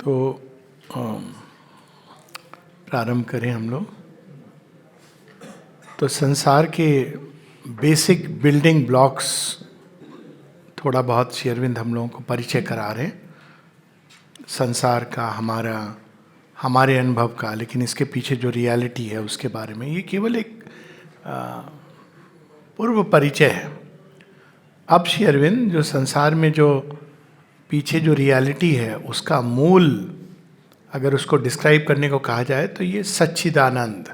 तो प्रारंभ करें हम लोग। तो संसार के बेसिक बिल्डिंग ब्लॉक्स थोड़ा बहुत श्री अरविंद हम लोगों को परिचय करा रहे हैं संसार का, हमारे अनुभव का, लेकिन इसके पीछे जो रियलिटी है उसके बारे में। ये केवल एक पूर्व परिचय है। अब श्री अरविंद जो संसार में जो पीछे जो रियलिटी है उसका मूल अगर उसको डिस्क्राइब करने को कहा जाए तो ये सच्चिदानंद।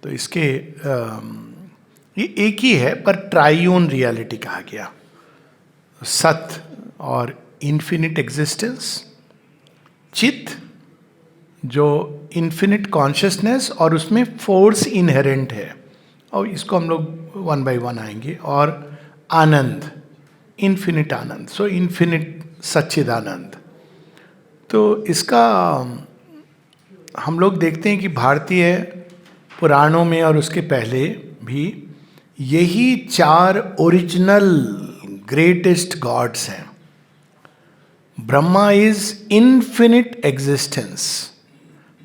तो इसके ये एक ही है पर ट्राइयून रियलिटी कहा गया। सत्य और इन्फिनिट एग्जिस्टेंस, चित जो इन्फिनिट कॉन्शियसनेस और उसमें फोर्स इनहेरेंट है, और इसको हम लोग वन बाय वन आएंगे। और आनंद, इन्फिनिट आनंद, सो इन्फिनिट सच्चिदानंद। तो इसका हम लोग देखते हैं कि भारतीय पुराणों में और उसके पहले भी यही चार ओरिजिनल ग्रेटेस्ट गॉड्स हैं। Brahma is infinite existence.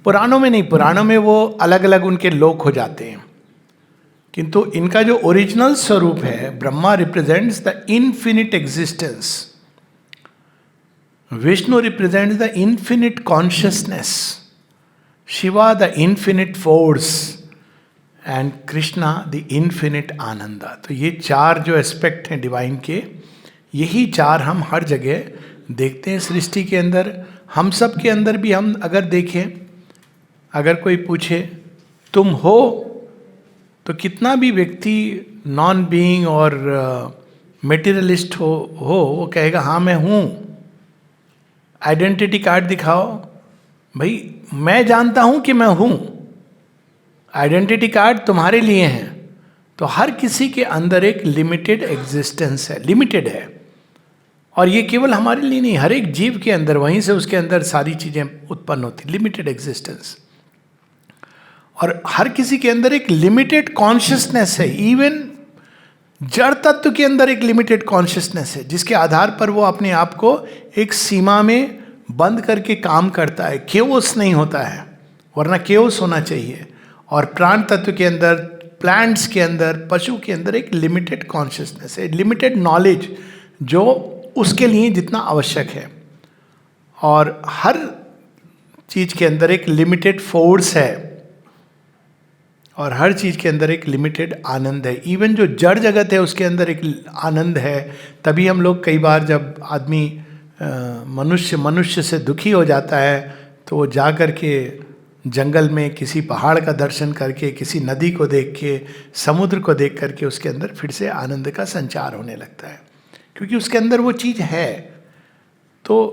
पुराणों में नहीं, पुराणों में वो अलग अलग उनके लोक हो जाते हैं, किंतु इनका जो ओरिजिनल स्वरूप है, Brahma represents the infinite existence, Vishnu represents the infinite consciousness, Shiva the infinite force and Krishna the infinite Ananda. तो ये चार जो एस्पेक्ट हैं डिवाइन के, यही चार हम हर जगह देखते हैं सृष्टि के अंदर। हम सब के अंदर भी हम अगर देखें, अगर कोई पूछे तुम हो, तो कितना भी व्यक्ति नॉन बीइंग और मेटीरियलिस्ट हो वो कहेगा हाँ मैं हूँ। आइडेंटिटी कार्ड दिखाओ, भाई मैं जानता हूँ कि मैं हूँ। आइडेंटिटी कार्ड तुम्हारे लिए हैं। तो हर किसी के अंदर एक लिमिटेड एग्जिस्टेंस है, लिमिटेड है। और ये केवल हमारे लिए नहीं, हर एक जीव के अंदर, वहीं से उसके अंदर सारी चीज़ें उत्पन्न होती, लिमिटेड एग्जिस्टेंस। और हर किसी के अंदर एक लिमिटेड कॉन्शियसनेस है। इवन जड़ तत्व के अंदर एक लिमिटेड कॉन्शियसनेस है, जिसके आधार पर वो अपने आप को एक सीमा में बंद करके काम करता है। केओस नहीं होता है, वरना केओस होना चाहिए। और प्राण तत्व के अंदर, प्लांट्स के अंदर, पशु के अंदर एक लिमिटेड कॉन्शियसनेस है, लिमिटेड नॉलेज जो उसके लिए जितना आवश्यक है। और हर चीज के अंदर एक लिमिटेड फोर्स है, और हर चीज के अंदर एक लिमिटेड आनंद है। इवन जो जड़ जगत है उसके अंदर एक आनंद है। तभी हम लोग कई बार जब आदमी मनुष्य से दुखी हो जाता है तो वो जा कर के जंगल में किसी पहाड़ का दर्शन करके, किसी नदी को देख के, समुद्र को देख करके उसके अंदर फिर से आनंद का संचार होने लगता है, क्योंकि उसके अंदर वो चीज़ है। तो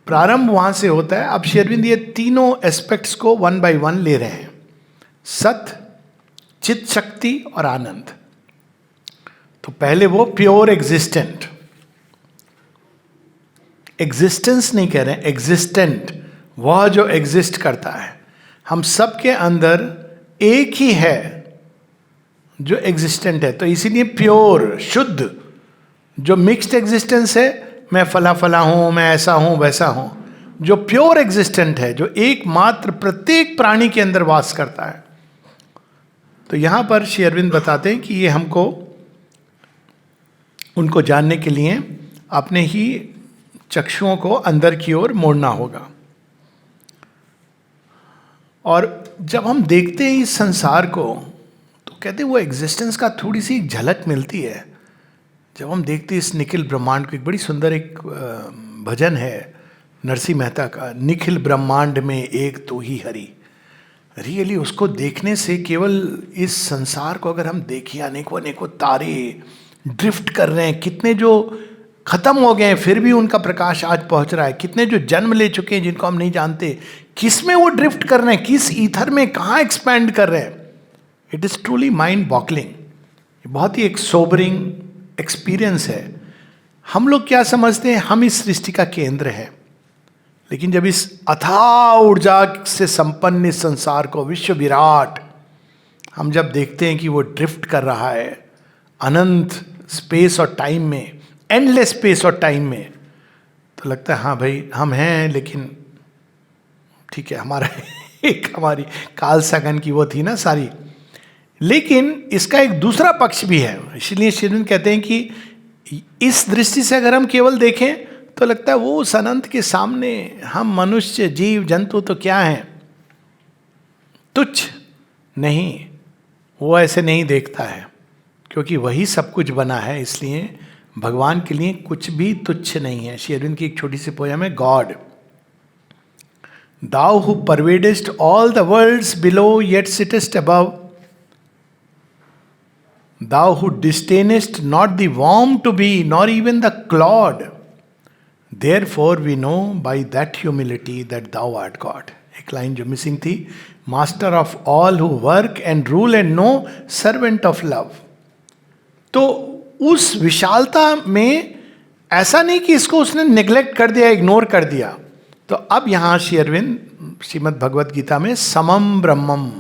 प्रारंभ वहाँ से होता है। अब श्री अरविंद ये तीनों एस्पेक्ट्स को वन बाय वन ले रहे हैं, सत, चित शक्ति और आनंद। तो पहले वो प्योर एग्जिस्टेंट, एग्जिस्टेंस नहीं कह रहे हैं, एग्जिस्टेंट, वह जो एग्जिस्ट करता है। हम सब के अंदर एक ही है जो एग्जिस्टेंट है। तो इसीलिए प्योर, शुद्ध, जो मिक्स्ड एग्जिस्टेंस है, मैं फला फला हूं, मैं ऐसा हूं वैसा हूं, जो प्योर एग्जिस्टेंट है, जो एकमात्र प्रत्येक प्राणी के अंदर वास करता है। तो यहां पर श्री अरविंद बताते हैं कि ये हमको उनको जानने के लिए अपने ही चक्षुओं को अंदर की ओर मोड़ना होगा। और जब हम देखते हैं इस संसार को तो कहते हैं वो एग्जिस्टेंस का थोड़ी सी झलक मिलती है। जब हम देखते हैं इस निखिल ब्रह्मांड को, एक बड़ी सुंदर एक भजन है नरसिंह मेहता का, निखिल ब्रह्मांड में एक तो ही हरि। रियली उसको देखने से, केवल इस संसार को अगर हम देखें, अनेकों अनेकों तारे ड्रिफ्ट कर रहे हैं, कितने जो खत्म हो गए हैं फिर भी उनका प्रकाश आज पहुंच रहा है, कितने जो जन्म ले चुके हैं जिनको हम नहीं जानते, किस में वो ड्रिफ्ट कर रहे हैं, किस ईथर में कहाँ एक्सपैंड कर रहे हैं। It is truly mind boggling. बहुत ही एक सोबरिंग एक्सपीरियंस है। हम लोग क्या समझते हैं, हम इस सृष्टि का केंद्र है, लेकिन जब इस अथाह ऊर्जा से संपन्न इस संसार को, विश्व विराट, हम जब देखते हैं कि वो ड्रिफ्ट कर रहा है अनंत स्पेस और टाइम में, एंडलेस स्पेस और टाइम में, तो लगता है हाँ भाई हम हैं, लेकिन ठीक है, हमारा एक हमारी कार्ल सागन की वो थी ना सारी, लेकिन इसका एक दूसरा पक्ष भी है. इसलिए श्री अरविंद कहते हैं कि इस दृष्टि से अगर हम केवल देखें तो लगता है वो उस अनंत के सामने हम मनुष्य जीव जंतु तो क्या हैं, तुच्छ. नहीं, वो ऐसे नहीं देखता है, क्योंकि वही सब कुछ बना है. इसलिए भगवान के लिए कुछ भी तुच्छ नहीं है. श्री अरविंद की एक छोटी सी पोयम है, God. Thou who pervadest all the worlds below, yet sittest above. Thou who disdainest not the worm to be, nor even the clod. Therefore we know by that humility that thou art God. एक line जो missing थी, Master of all who work and rule and know, servant of love. तो उस विशालता में ऐसा नहीं कि इसको उसने निग्लेक्ट कर दिया, इग्नोर कर दिया. तो अब यहाँ श्री अरविंद श्रीमद् भगवत गीता में समम ब्रह्मम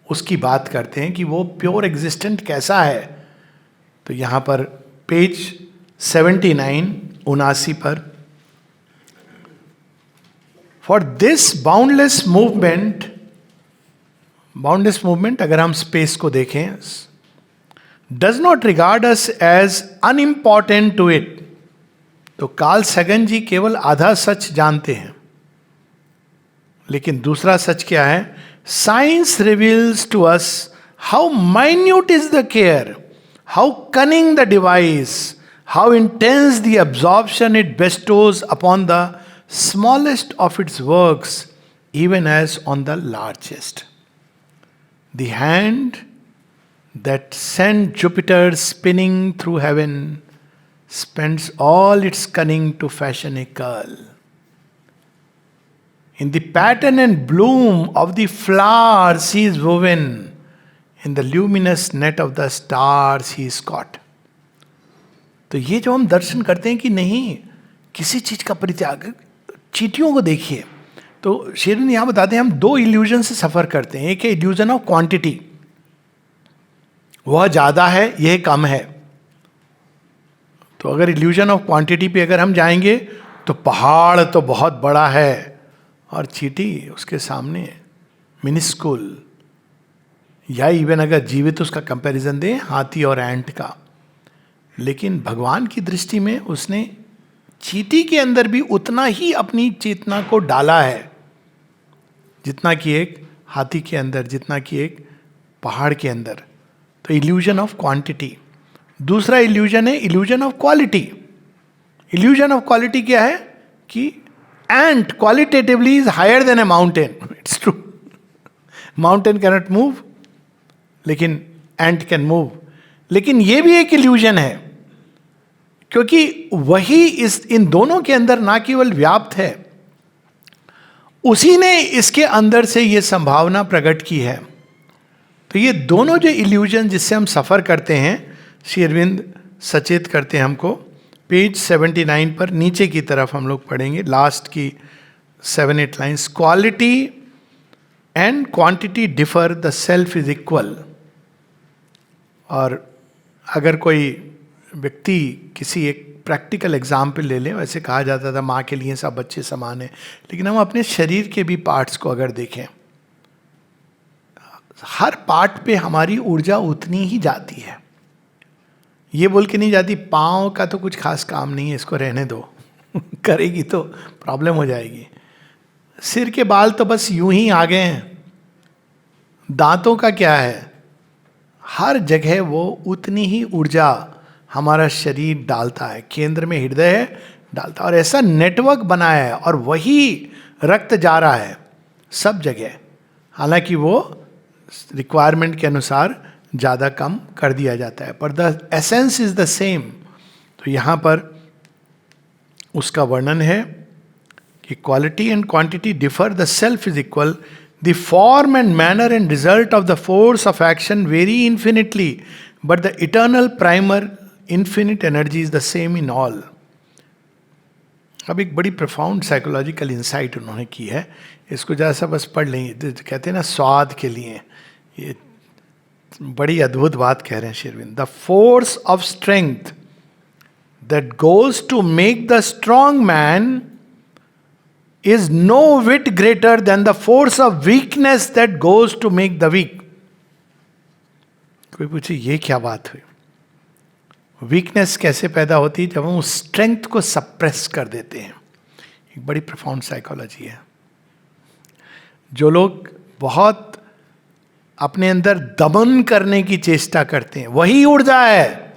उसकी बात करते हैं कि वो प्योर एग्जिस्टेंट कैसा है. तो यहाँ पर पेज 79 पर, फॉर दिस बाउंडलेस मूवमेंट अगर हम स्पेस को देखें, does not regard us as unimportant to it. तो कार्ल सैगन जी केवल आधा सच जानते हैं, लेकिन दूसरा सच क्या है? Science reveals to us how minute is the care, how cunning the device, how intense the absorption it bestows upon the smallest of its works, even as on the largest. The hand that sent Jupiter spinning through heaven spends all its cunning to fashion a curl. In the pattern and bloom of the flowers he is woven, in the luminous net of the stars he is caught. तो ये जो हम दर्शन करते हैं कि नहीं किसी चीज का परित्याग, चींटियों को देखिए. तो शेरविंद यहाँ बताते हैं हम दो इल्यूजन से सफर करते हैं. एक है इल्यूजन ऑफ क्वांटिटी, वह ज्यादा है यह कम है. तो अगर इल्यूजन ऑफ क्वांटिटी पे अगर हम जाएंगे तो पहाड़ तो बहुत बड़ा है और चींटी उसके सामने मिनिस्कुल. या इवन अगर जीवित उसका कंपैरिजन दें हाथी और एंट का, लेकिन भगवान की दृष्टि में उसने चींटी के अंदर भी उतना ही अपनी चेतना को डाला है जितना कि एक हाथी के अंदर, जितना कि एक पहाड़ के अंदर. तो इल्यूजन ऑफ क्वांटिटी. दूसरा इल्यूजन है illusion of quality. Illusion of quality क्या है कि ant qualitatively is higher than a mountain. It's true, mountain can not move लेकिन एंट कैन मूव. लेकिन यह भी एक इल्यूजन है, क्योंकि वही इस इन दोनों के अंदर ना केवल व्याप्त है, उसी ने इसके अंदर से यह संभावना प्रकट की है. तो ये दोनों जो इल्यूजन जिससे हम सफर करते हैं, श्री अरविंद सचेत करते हैं हमको. पेज 79 पर नीचे की तरफ हम लोग पढ़ेंगे लास्ट की 7-8 lines. Quality and quantity differ, the self is equal. और अगर कोई व्यक्ति किसी एक प्रैक्टिकल एग्जाम्पल ले लें, वैसे कहा जाता था माँ के लिए सब बच्चे समान हैं, लेकिन हम अपने शरीर के भी पार्ट्स को अगर देखें, हर पार्ट पे हमारी ऊर्जा उतनी ही जाती है. ये बोल के नहीं जाती पाँव का तो कुछ खास काम नहीं है, इसको रहने दो करेगी तो प्रॉब्लम हो जाएगी. सिर के बाल तो बस यूं ही आ गए हैं. दांतों का क्या है? हर जगह वो उतनी ही ऊर्जा हमारा शरीर डालता है. केंद्र में हृदय है, डालता है, और ऐसा नेटवर्क बनाया है और वही रक्त जा रहा है सब जगह. हालांकि वो रिक्वायरमेंट के अनुसार ज़्यादा कम कर दिया जाता है, पर the essence is the same. तो यहाँ पर उसका वर्णन है कि quality and quantity differ, the self is equal, the form and manner and result of the force of action very infinitely, but the eternal primer infinite energy is the same in all. अब एक बड़ी profound psychological insight उन्होंने की है, इसको जरा सा बस पढ़ लेंगे. कहते हैं ना स्वाद के लिए, ये बड़ी अद्भुत बात कह रहे हैं शेरविंद. The force of strength that goes to make the strong man is no whit greater than the force of weakness that goes to make the weak. कोई पूछे ये क्या बात हुई? वीकनेस कैसे पैदा होती है? जब हम उस स्ट्रेंथ को सप्रेस कर देते हैं. एक बड़ी प्रोफाउंड साइकोलॉजी है. जो लोग बहुत अपने अंदर दमन करने की चेष्टा करते हैं, वही ऊर्जा है.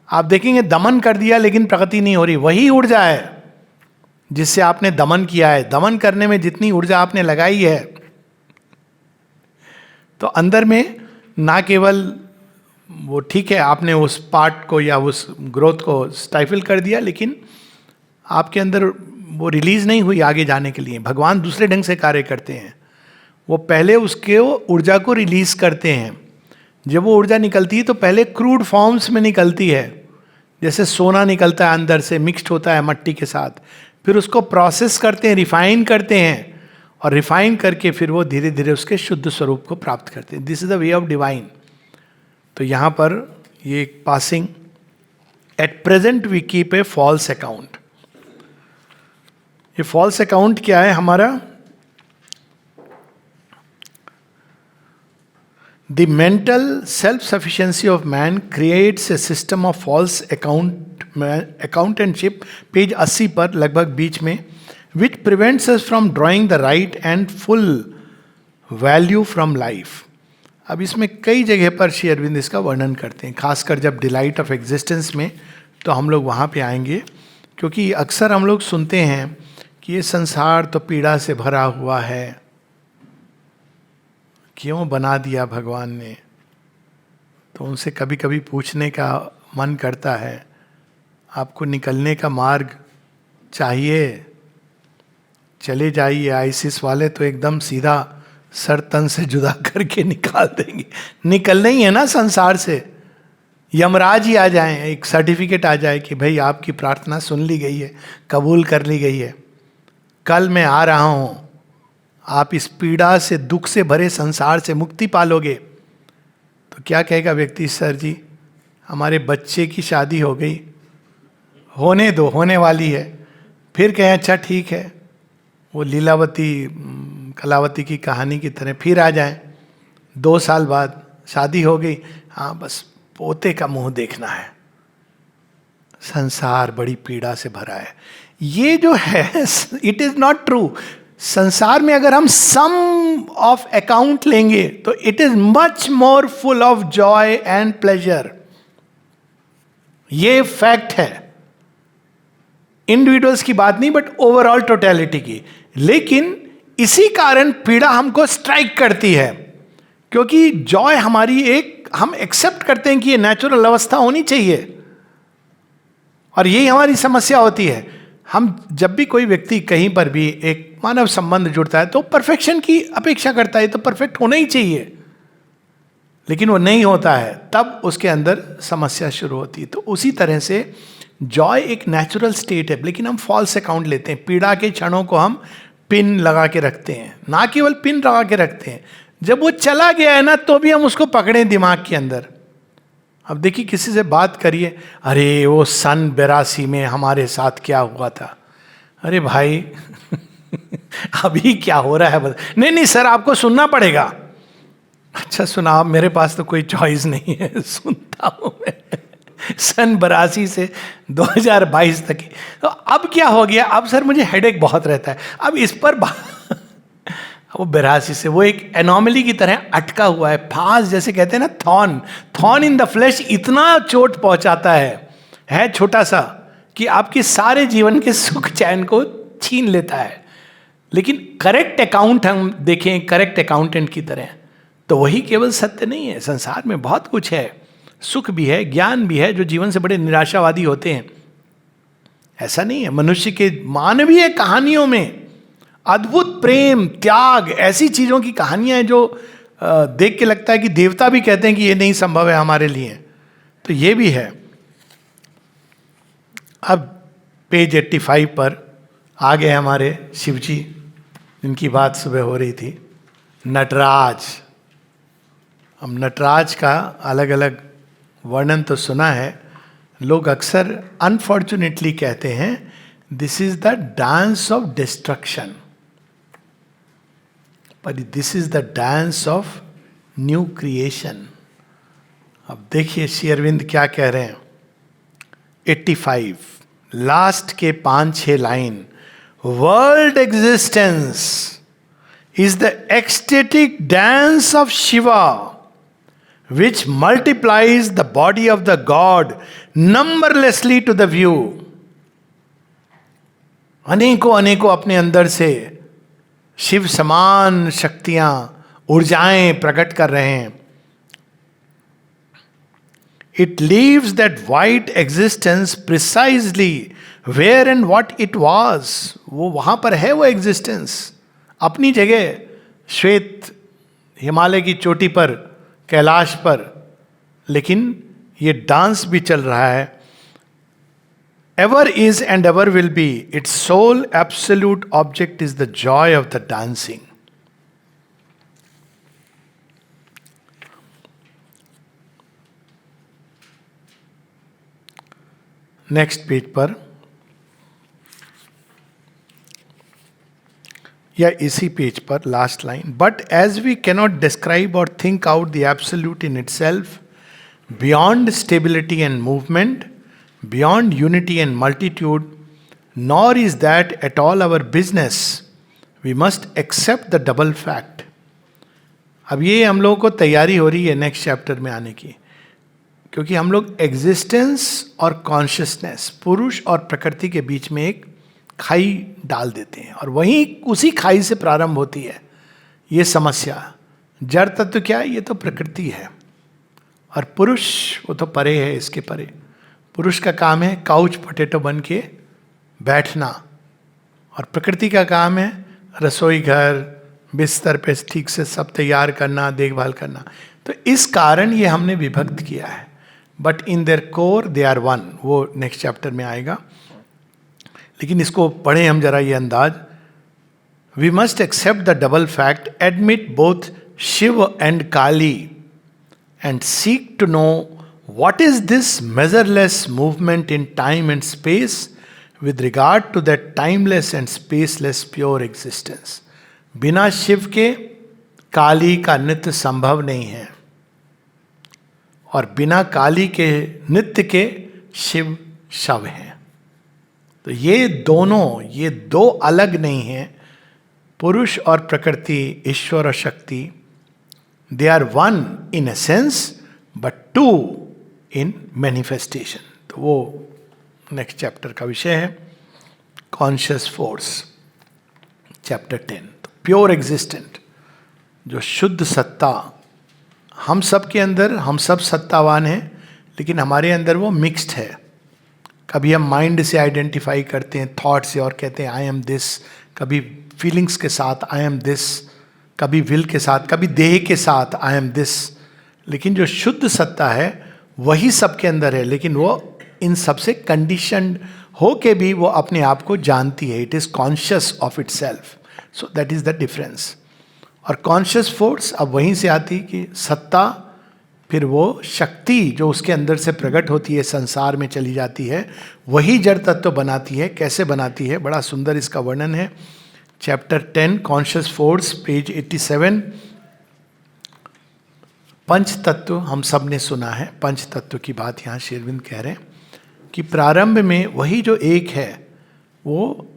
आप देखेंगे दमन कर दिया लेकिन प्रगति नहीं हो रही, वही ऊर्जा है जिससे आपने दमन किया है. दमन करने में जितनी ऊर्जा आपने लगाई है, तो अंदर में ना केवल वो ठीक है आपने उस पार्ट को या उस ग्रोथ को स्टाइफल कर दिया, लेकिन आपके अंदर वो रिलीज नहीं हुई आगे जाने के लिए. भगवान दूसरे ढंग से कार्य करते हैं. वो पहले उसके ऊर्जा को रिलीज करते हैं. जब वो ऊर्जा निकलती है तो पहले क्रूड फॉर्म्स में निकलती है, जैसे सोना निकलता है अंदर से, मिक्स्ड होता है मट्टी के साथ. फिर उसको प्रोसेस करते हैं, रिफाइन करते हैं, और रिफाइन करके फिर वो धीरे धीरे उसके शुद्ध स्वरूप को प्राप्त करते हैं. This is the way of divine. तो यहाँ पर ये passing, at present we keep a false account. ये फॉल्स अकाउंट क्या है हमारा? The mental self-sufficiency of man creates a system of false accountanship, page 80 पर लगभग बीच में, which prevents us from drawing the right and full value from life. अब इसमें कई जगह पर श्री अरविंद इसका वर्णन करते हैं, खासकर जब डिलाइट ऑफ एग्जिस्टेंस में, तो हम लोग वहाँ पे आएंगे. क्योंकि अक्सर हम लोग सुनते हैं कि ये संसार तो पीड़ा से भरा हुआ है, क्यों बना दिया भगवान ने. तो उनसे कभी कभी पूछने का मन करता है, आपको निकलने का मार्ग चाहिए, चले जाइए. आईसिस वाले तो एकदम सीधा सर तन से जुदा करके निकाल देंगे. निकलना ही है ना संसार से. यमराज ही आ जाए, एक सर्टिफिकेट आ जाए कि भाई आपकी प्रार्थना सुन ली गई है, कबूल कर ली गई है, कल मैं आ रहा हूँ, आप इस पीड़ा से, दुख से भरे संसार से मुक्ति पालोगे. तो क्या कहेगा व्यक्ति? सर जी हमारे बच्चे की शादी हो गई, होने दो, होने वाली है. फिर कहें अच्छा ठीक है, वो लीलावती कलावती की कहानी की तरह फिर आ जाएं. 2 साल बाद शादी हो गई, हाँ बस पोते का मुंह देखना है. संसार बड़ी पीड़ा से भरा है. ये जो है इट इज नॉट ट्रू. संसार में अगर हम सम ऑफ अकाउंट लेंगे तो it is much more full of Joy and pleasure. ये फैक्ट है. इंडिविजुअल्स की बात नहीं, बट ओवरऑल टोटलिटी की. लेकिन इसी कारण पीड़ा हमको स्ट्राइक करती है, क्योंकि जॉय हमारी एक, हम एक्सेप्ट करते हैं कि ये नेचुरल अवस्था होनी चाहिए, और यही हमारी समस्या होती है. हम जब भी कोई व्यक्ति कहीं पर भी एक मानव संबंध जुड़ता है तो परफेक्शन की अपेक्षा करता है, तो परफेक्ट होना ही चाहिए, लेकिन वो नहीं होता है, तब उसके अंदर समस्या शुरू होती है. तो उसी तरह से जॉय एक नेचुरल स्टेट है, लेकिन हम फॉल्स अकाउंट लेते हैं. पीड़ा के क्षणों को हम पिन लगा के रखते हैं, ना केवल पिन लगा के रखते हैं, जब वो चला गया है ना तो भी हम उसको पकड़ें दिमाग के अंदर. अब देखिए किसी से बात करिए, अरे वो सन 82 में हमारे साथ क्या हुआ था. अरे भाई अभी क्या हो रहा है? नहीं नहीं सर आपको सुनना पड़ेगा. अच्छा सुना, आप, मेरे पास तो कोई चॉइस नहीं है, सुनता हूं मैं. सन 82 से 2022 तक. तो अब क्या हो गया? अब सर मुझे हेडेक बहुत रहता है. अब इस पर वो 82 से वो एक एनॉमली की तरह अटका हुआ है. फांस जैसे कहते हैं ना, थॉर्न इन द फ्लैश इतना चोट पहुंचाता है छोटा सा, कि आपके सारे जीवन के सुख चैन को छीन लेता है. लेकिन करेक्ट अकाउंट हम देखें, करेक्ट अकाउंटेंट की तरह, तो वही केवल सत्य नहीं है. संसार में बहुत कुछ है, सुख भी है, ज्ञान भी है. जो जीवन से बड़े निराशावादी होते हैं, ऐसा नहीं है. मनुष्य के मानवीय कहानियों में अद्भुत प्रेम, त्याग, ऐसी चीजों की कहानियां हैं जो देख के लगता है कि देवता भी कहते हैं कि ये नहीं संभव है हमारे लिए. तो ये भी है. अब पेज 85 पर आ गए हमारे शिव जी, जिनकी बात सुबह हो रही थी. नटराज. हम नटराज का अलग अलग वर्णन तो सुना है. लोग अक्सर अनफॉर्चुनेटली कहते हैं this is the dance of destruction. पर this is the dance of new creation. अब देखिए श्री अरविंद क्या कह रहे हैं. 85 लास्ट के 5-6 line. World existence is the ecstatic dance of Shiva, which multiplies the body of the God numberlessly to the view. अनेकों अनेकों अपने अंदर से शिव समान शक्तियां, ऊर्जाएं प्रकट कर रहे हैं. It leaves that white existence precisely where and what it was. वो वहां पर है वो एग्जिस्टेंस अपनी जगह, श्वेत हिमालय की चोटी पर, कैलाश पर. लेकिन ये डांस भी चल रहा है. Ever is and ever will be, it's sole absolute object is the joy of the dancing. Next page पर या इसी पेज पर last line. But as we cannot describe or think out the absolute in itself, beyond stability and movement, beyond unity and multitude, nor is that at all our business, we must accept the double fact. अब ये हम लोगों को तैयारी हो रही है next chapter में आने की, क्योंकि हम लोग एग्जिस्टेंस और कॉन्शियसनेस, पुरुष और प्रकृति के बीच में एक खाई डाल देते हैं, और वहीं उसी खाई से प्रारंभ होती है ये समस्या. जड़ तत्व क्या है? ये तो प्रकृति है, और पुरुष वो तो परे है, इसके परे. पुरुष का काम है काउच पोटैटो बन के बैठना, और प्रकृति का काम है रसोई घर, बिस्तर पे ठीक से सब तैयार करना, देखभाल करना. तो इस कारण ये हमने विभक्त किया है. But in their core they are one. वो नेक्स्ट चैप्टर में आएगा, लेकिन इसको पढ़ें हम जरा ये अंदाज. We must accept the double fact, admit both Shiva and Kali, and seek to know what is this measureless movement in time and space with regard to that timeless and spaceless pure existence. बिना शिव के काली का नित्य संभव नहीं है, और बिना काली के नित्य के शिव शव हैं. तो ये दोनों, ये दो अलग नहीं हैं. पुरुष और प्रकृति, ईश्वर और शक्ति, they are one in essence but two in manifestation. तो वो नेक्स्ट चैप्टर का विषय है. Conscious force, chapter 10. तो प्योर एग्जिस्टेंट, जो शुद्ध सत्ता, हम सब के अंदर, हम सब सत्तावान हैं, लेकिन हमारे अंदर वो मिक्स्ड है. कभी हम माइंड से आइडेंटिफाई करते हैं, थॉट से, और कहते हैं आई एम दिस. कभी फीलिंग्स के साथ आई एम दिस, कभी विल के साथ, कभी देह के साथ आई एम दिस. लेकिन जो शुद्ध सत्ता है वही सबके अंदर है, लेकिन वो इन सबसे कंडीशनड हो के भी वो अपने आप को जानती है. It is conscious of it self. So that is the difference. और कॉन्शियस फोर्स अब वहीं से आती कि सत्ता, फिर वो शक्ति जो उसके अंदर से प्रकट होती है, संसार में चली जाती है, वही जड़ तत्व बनाती है. कैसे बनाती है? बड़ा सुंदर इसका वर्णन है. Chapter 10 conscious force, page 87. पंच तत्व हम सब ने सुना है. पंच तत्व की बात यहाँ श्री अरविंद कह रहे हैं कि प्रारंभ में वही जो एक है वो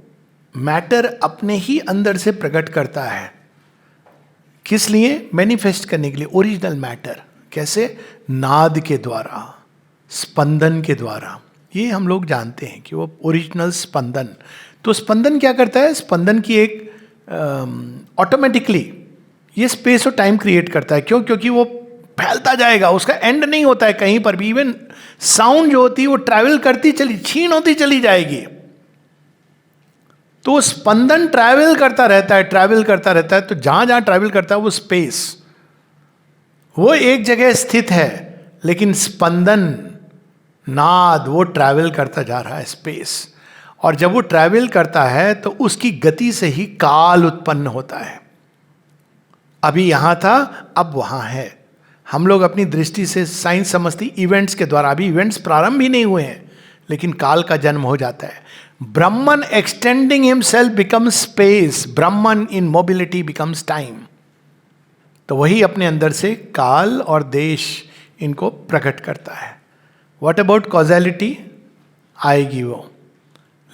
मैटर अपने ही अंदर से प्रकट करता है. किस लिए? मैनिफेस्ट करने के लिए. Original matter. कैसे? नाद के द्वारा, स्पंदन के द्वारा. ये हम लोग जानते हैं कि वो ओरिजिनल स्पंदन. तो स्पंदन क्या करता है? स्पंदन की एक ऑटोमेटिकली ये स्पेस और टाइम क्रिएट करता है. क्यों? क्योंकि वो फैलता जाएगा, उसका एंड नहीं होता है कहीं पर भी. इवन साउंड जो होती है वो ट्रैवल करती चली, क्षीण होती चली जाएगी. तो स्पंदन ट्रैवल करता रहता है, ट्रैवल करता रहता है. तो जहां जहां ट्रैवल करता है वो स्पेस, वो एक जगह स्थित है, लेकिन स्पंदन, नाद, वो ट्रैवल करता जा रहा है, स्पेस. और जब वो ट्रैवल करता है तो उसकी गति से ही काल उत्पन्न होता है. अभी यहां था, अब वहां है. हम लोग अपनी दृष्टि से साइंस समझती इवेंट्स के द्वारा. अभी इवेंट्स प्रारंभ ही नहीं हुए हैं, लेकिन काल का जन्म हो जाता है. ब्रह्मन एक्सटेंडिंग हिमसेल्फ बिकम्स स्पेस. ब्रह्मन इन मोबिलिटी बिकम्स टाइम. तो वही अपने अंदर से काल और देश इनको प्रकट करता है। What about causality? आएगी वो,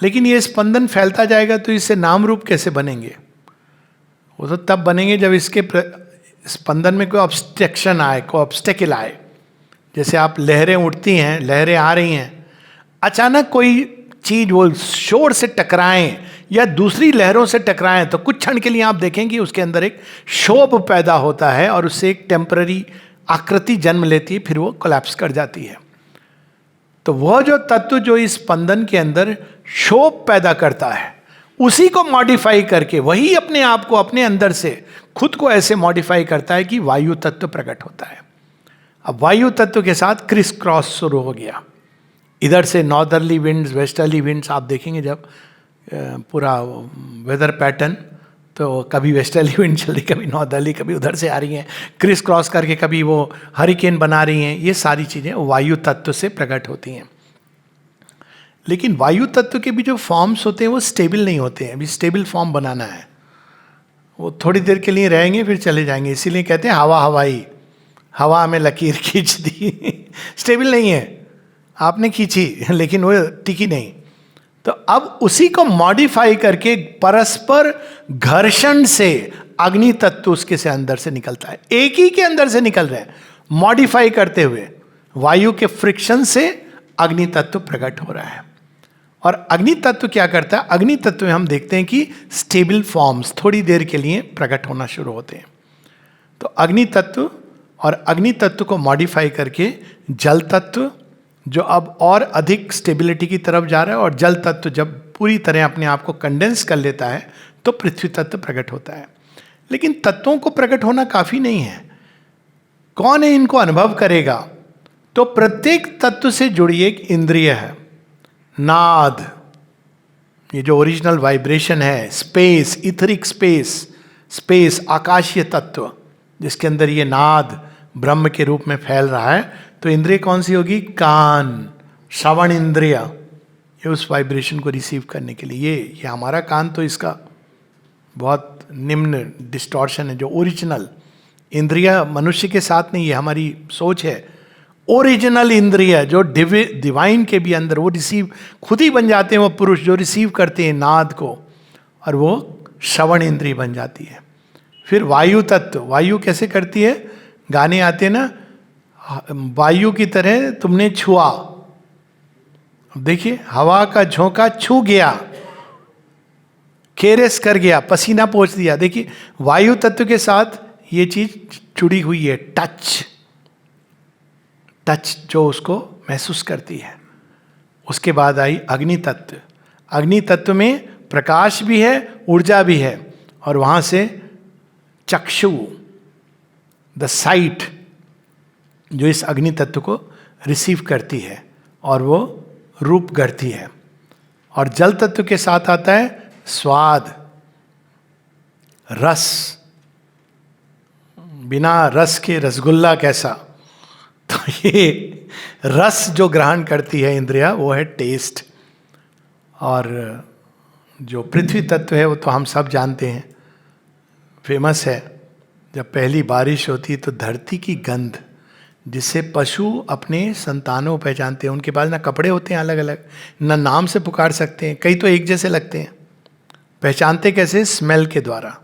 लेकिन ये स्पंदन फैलता जाएगा तो इससे नाम रूप कैसे बनेंगे? वो तो तब बनेंगे जब इसके स्पंदन में कोई ऑब्स्ट्रक्शन आए, कोई ऑब्स्टेकल आए। जैसे आप लहरें उठती हैं, लहरें आ रही हैं, अचानक कोई चीज वो शोर से टकराएं या दूसरी लहरों से टकराएं तो कुछ क्षण के लिए आप देखेंगे उसके अंदर एक शोभ पैदा होता है और उससे एक टेम्पररी आकृति जन्म लेती है, फिर वो कोलैप्स कर जाती है। तो वह जो तत्व जो इस स्पंदन के अंदर शोभ पैदा करता है, उसी को मॉडिफाई करके वही अपने आप को अपने अंदर से खुद को ऐसे मॉडिफाई करता है कि वायु तत्व प्रकट होता है। अब वायु तत्व के साथ क्रिस क्रॉस शुरू हो गया। इधर से नॉर्दर्ली विंड्स, वेस्टर्ली विंड्स, आप देखेंगे जब पूरा वेदर पैटर्न, तो कभी वेस्टर्ली विंड चल रही, कभी नॉर्दर्ली, कभी उधर से आ रही हैं, क्रिस क्रॉस करके कभी वो हरिकेन बना रही हैं। ये सारी चीज़ें वायु तत्व से प्रकट होती हैं। लेकिन वायु तत्व के भी जो फॉर्म्स होते हैं वो स्टेबल नहीं होते हैं। अभी स्टेबल फॉर्म बनाना है, वो थोड़ी देर के लिए रहेंगे फिर चले जाएंगे। इसीलिए कहते हैं हवा हवाई, हवा में लकीर खींच दी। स्टेबल नहीं है, आपने खींची लेकिन वो टिकी नहीं। तो अब उसी को मॉडिफाई करके परस्पर घर्षण से अग्नि तत्व उसके से अंदर से निकलता है, एक ही के अंदर से निकल रहे हैं, मॉडिफाई करते हुए वायु के फ्रिक्शन से अग्नि तत्व प्रकट हो रहा है। और अग्नि तत्व क्या करता है? अग्नि तत्व में हम देखते हैं कि स्टेबल फॉर्म्स थोड़ी देर के लिए प्रकट होना शुरू होते हैं। तो अग्नि तत्व और अग्नि तत्व को मॉडिफाई करके जल तत्व जो अब और अधिक स्टेबिलिटी की तरफ जा रहा है, और जल तत्व जब पूरी तरह अपने आप को कंडेंस कर लेता है तो पृथ्वी तत्व प्रकट होता है। लेकिन तत्वों को प्रकट होना काफी नहीं है, कौन है इनको अनुभव करेगा? तो प्रत्येक तत्व से जुड़ी एक इंद्रिय है, नाद, ये जो ओरिजिनल वाइब्रेशन है, स्पेस, इथरिक स्पेस, स्पेस आकाशीय तत्व जिसके अंदर ये नाद ब्रह्म के रूप में फैल रहा है। तो इंद्रिय कौन सी होगी? कान, श्रवण इंद्रिय, ये उस वाइब्रेशन को रिसीव करने के लिए। ये हमारा कान तो इसका बहुत निम्न डिस्टॉर्शन है। जो ओरिजिनल इंद्रिय मनुष्य के साथ नहीं, ये हमारी सोच है। ओरिजिनल इंद्रिय जो डिवाइन के भी अंदर वो रिसीव खुद ही बन जाते हैं, वो पुरुष जो रिसीव करते हैं नाद को, और वो श्रवण इंद्रिय बन जाती है। फिर वायु तत्व, वायु कैसे करती है? गाने आते हैं ना, वायु की तरह तुमने छुआ, देखिए हवा का झोंका छू गया, केरेस कर गया, पसीना पोंछ दिया। देखिए वायु तत्व के साथ ये चीज जुड़ी हुई है, टच, टच जो उसको महसूस करती है। उसके बाद आई अग्नि तत्व। अग्नि तत्व में प्रकाश भी है, ऊर्जा भी है, और वहां से चक्षु, द साइट, जो इस अग्नि तत्व को रिसीव करती है और वो रूप गढ़ती है। और जल तत्व के साथ आता है स्वाद, रस, बिना रस के रसगुल्ला कैसा। तो ये रस जो ग्रहण करती है इंद्रिया वो है टेस्ट। और जो पृथ्वी तत्व है वो तो हम सब जानते हैं, फेमस है। जब पहली बारिश होती है तो धरती की गंध, जिससे पशु अपने संतानों को पहचानते हैं। उनके पास ना कपड़े होते हैं अलग अलग, ना नाम से पुकार सकते हैं, कई तो एक जैसे लगते हैं। पहचानते कैसे? स्मेल के द्वारा।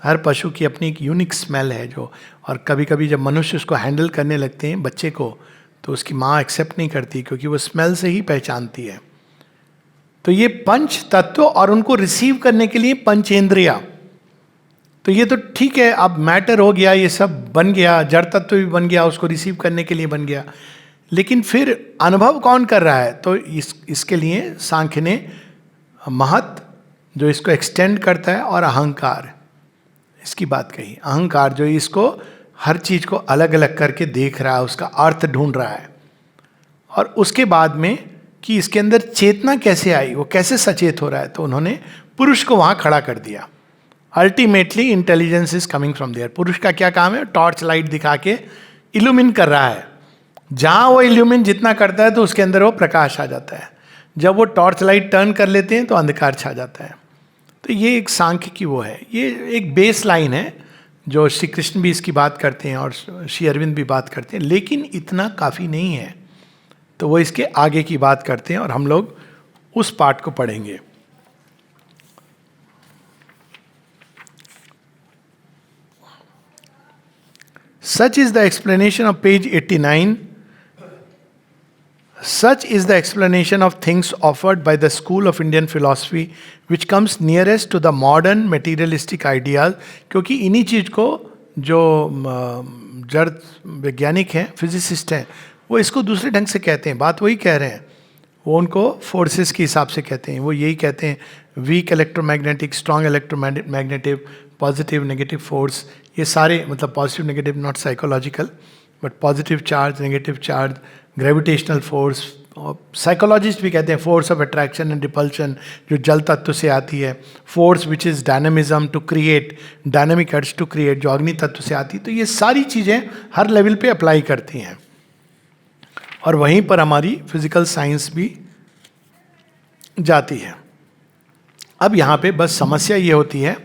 हर पशु की अपनी एक यूनिक स्मेल है जो, और कभी कभी जब मनुष्य उसको हैंडल करने लगते हैं बच्चे को, तो उसकी माँ एक्सेप्ट नहीं करती क्योंकि वो स्मेल से ही पहचानती है। तो ये पंच तत्व और उनको रिसीव करने के लिए पंचेंद्रिया। तो ये तो ठीक है, अब मैटर हो गया, ये सब बन गया, जड़ तत्व भी बन गया, उसको रिसीव करने के लिए बन गया। लेकिन फिर अनुभव कौन कर रहा है? तो इसके लिए सांख्य ने महत जो इसको एक्सटेंड करता है, और अहंकार, इसकी बात कही। अहंकार जो इसको हर चीज को अलग अलग करके देख रहा है, उसका अर्थ ढूंढ रहा है। और उसके बाद में कि इसके अंदर चेतना कैसे आई, वो कैसे सचेत हो रहा है, तो उन्होंने पुरुष को वहां खड़ा कर दिया। Ultimately intelligence is coming from there. पुरुष का क्या काम है? टॉर्च लाइट दिखा के इल्यूमिन कर रहा है। जहां वो इल्यूमिन जितना करता है तो उसके अंदर वो प्रकाश आ जाता है। जब वो टॉर्च लाइट टर्न कर लेते हैं तो अंधकार छा जाता है। तो ये एक सांख्य की वो है, ये एक बेस लाइन है। जो श्री कृष्ण भी इसकी बात करते हैं और श्री अरविंद भी बात करते हैं, लेकिन इतना काफ़ी नहीं है। तो वो इसके आगे की बात करते हैं और हम लोग उस पार्ट को पढ़ेंगे। Such is the explanation of page 89. Such is the explanation of things offered by the school of Indian philosophy, which comes nearest to the modern materialistic ideas. क्योंकि इन्हीं चीज को जो जड़ वैज्ञानिक हैं, फिजिसिस्ट हैं, वो इसको दूसरे ढंग से कहते हैं, बात वही कह रहे हैं। वो उनको फोर्सेस के हिसाब से कहते हैं। वो यही कहते हैं weak electromagnetic, strong electromagnetive, positive negative force, ये सारे, मतलब positive negative not psychological but positive charge, negative charge, gravitational force, और साइकोलॉजिस्ट भी कहते हैं force of attraction and repulsion जो जल तत्व से आती है, force which is dynamism to create, dynamic urge to create जो अग्नि तत्व से आती है। तो ये सारी चीज़ें हर लेवल पे अप्लाई करती हैं और वहीं पर हमारी फिजिकल साइंस भी जाती है। अब यहाँ पे बस समस्या ये होती है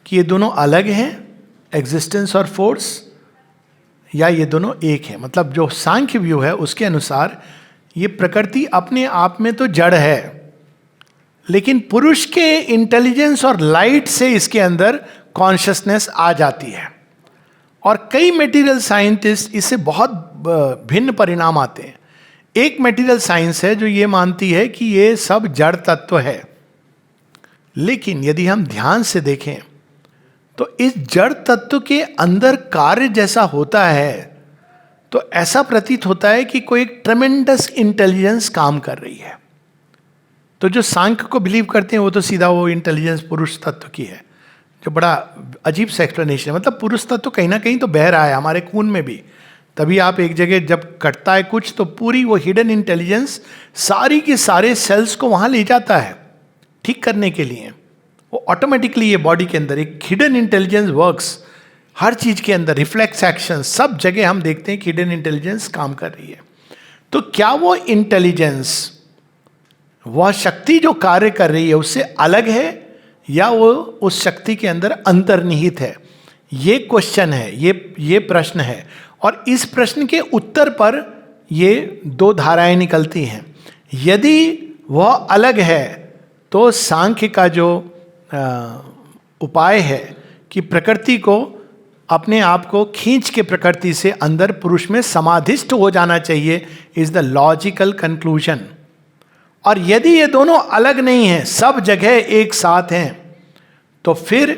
कि ये दोनों अलग हैं, एग्जिस्टेंस और फोर्स, या ये दोनों एक है। मतलब जो सांख्य व्यू है उसके अनुसार ये प्रकृति अपने आप में तो जड़ है, लेकिन पुरुष के इंटेलिजेंस और लाइट से इसके अंदर कॉन्शियसनेस आ जाती है। और कई मटेरियल साइंटिस्ट इससे बहुत भिन्न परिणाम आते हैं। एक मटेरियल साइंस है जो ये मानती है कि ये सब जड़ तत्व है, लेकिन यदि हम ध्यान से देखें तो इस जड़ तत्व के अंदर कार्य जैसा होता है, तो ऐसा प्रतीत होता है कि कोई एक ट्रेमेंडस इंटेलिजेंस काम कर रही है। तो जो सांख्य को बिलीव करते हैं वो तो सीधा वो इंटेलिजेंस पुरुष तत्व की है, जो बड़ा अजीब सा एक्सप्लेनेशन है। मतलब पुरुष तत्व कहीं ना कहीं तो बह रहा है हमारे खून में भी, तभी आप एक जगह जब कटता है कुछ तो पूरी वो हिडन इंटेलिजेंस सारी के सारे सेल्स को वहां ले जाता है ठीक करने के लिए। वो ऑटोमेटिकली ये बॉडी के अंदर एक हिडन इंटेलिजेंस वर्क्स, हर चीज के अंदर रिफ्लेक्स एक्शन, सब जगह हम देखते हैं कि हिडन इंटेलिजेंस काम कर रही है। तो क्या वो इंटेलिजेंस, वह शक्ति जो कार्य कर रही है उससे अलग है, या वो उस शक्ति के अंदर अंतर्निहित है? ये क्वेश्चन है, ये प्रश्न है। और इस प्रश्न के उत्तर पर ये दो धाराएं निकलती हैं। यदि वह अलग है तो सांख्य का जो उपाय है कि प्रकृति को अपने आप को खींच के प्रकृति से अंदर पुरुष में समाधिष्ट हो जाना चाहिए, इज द लॉजिकल कंक्लूजन। और यदि ये दोनों अलग नहीं हैं, सब जगह एक साथ हैं, तो फिर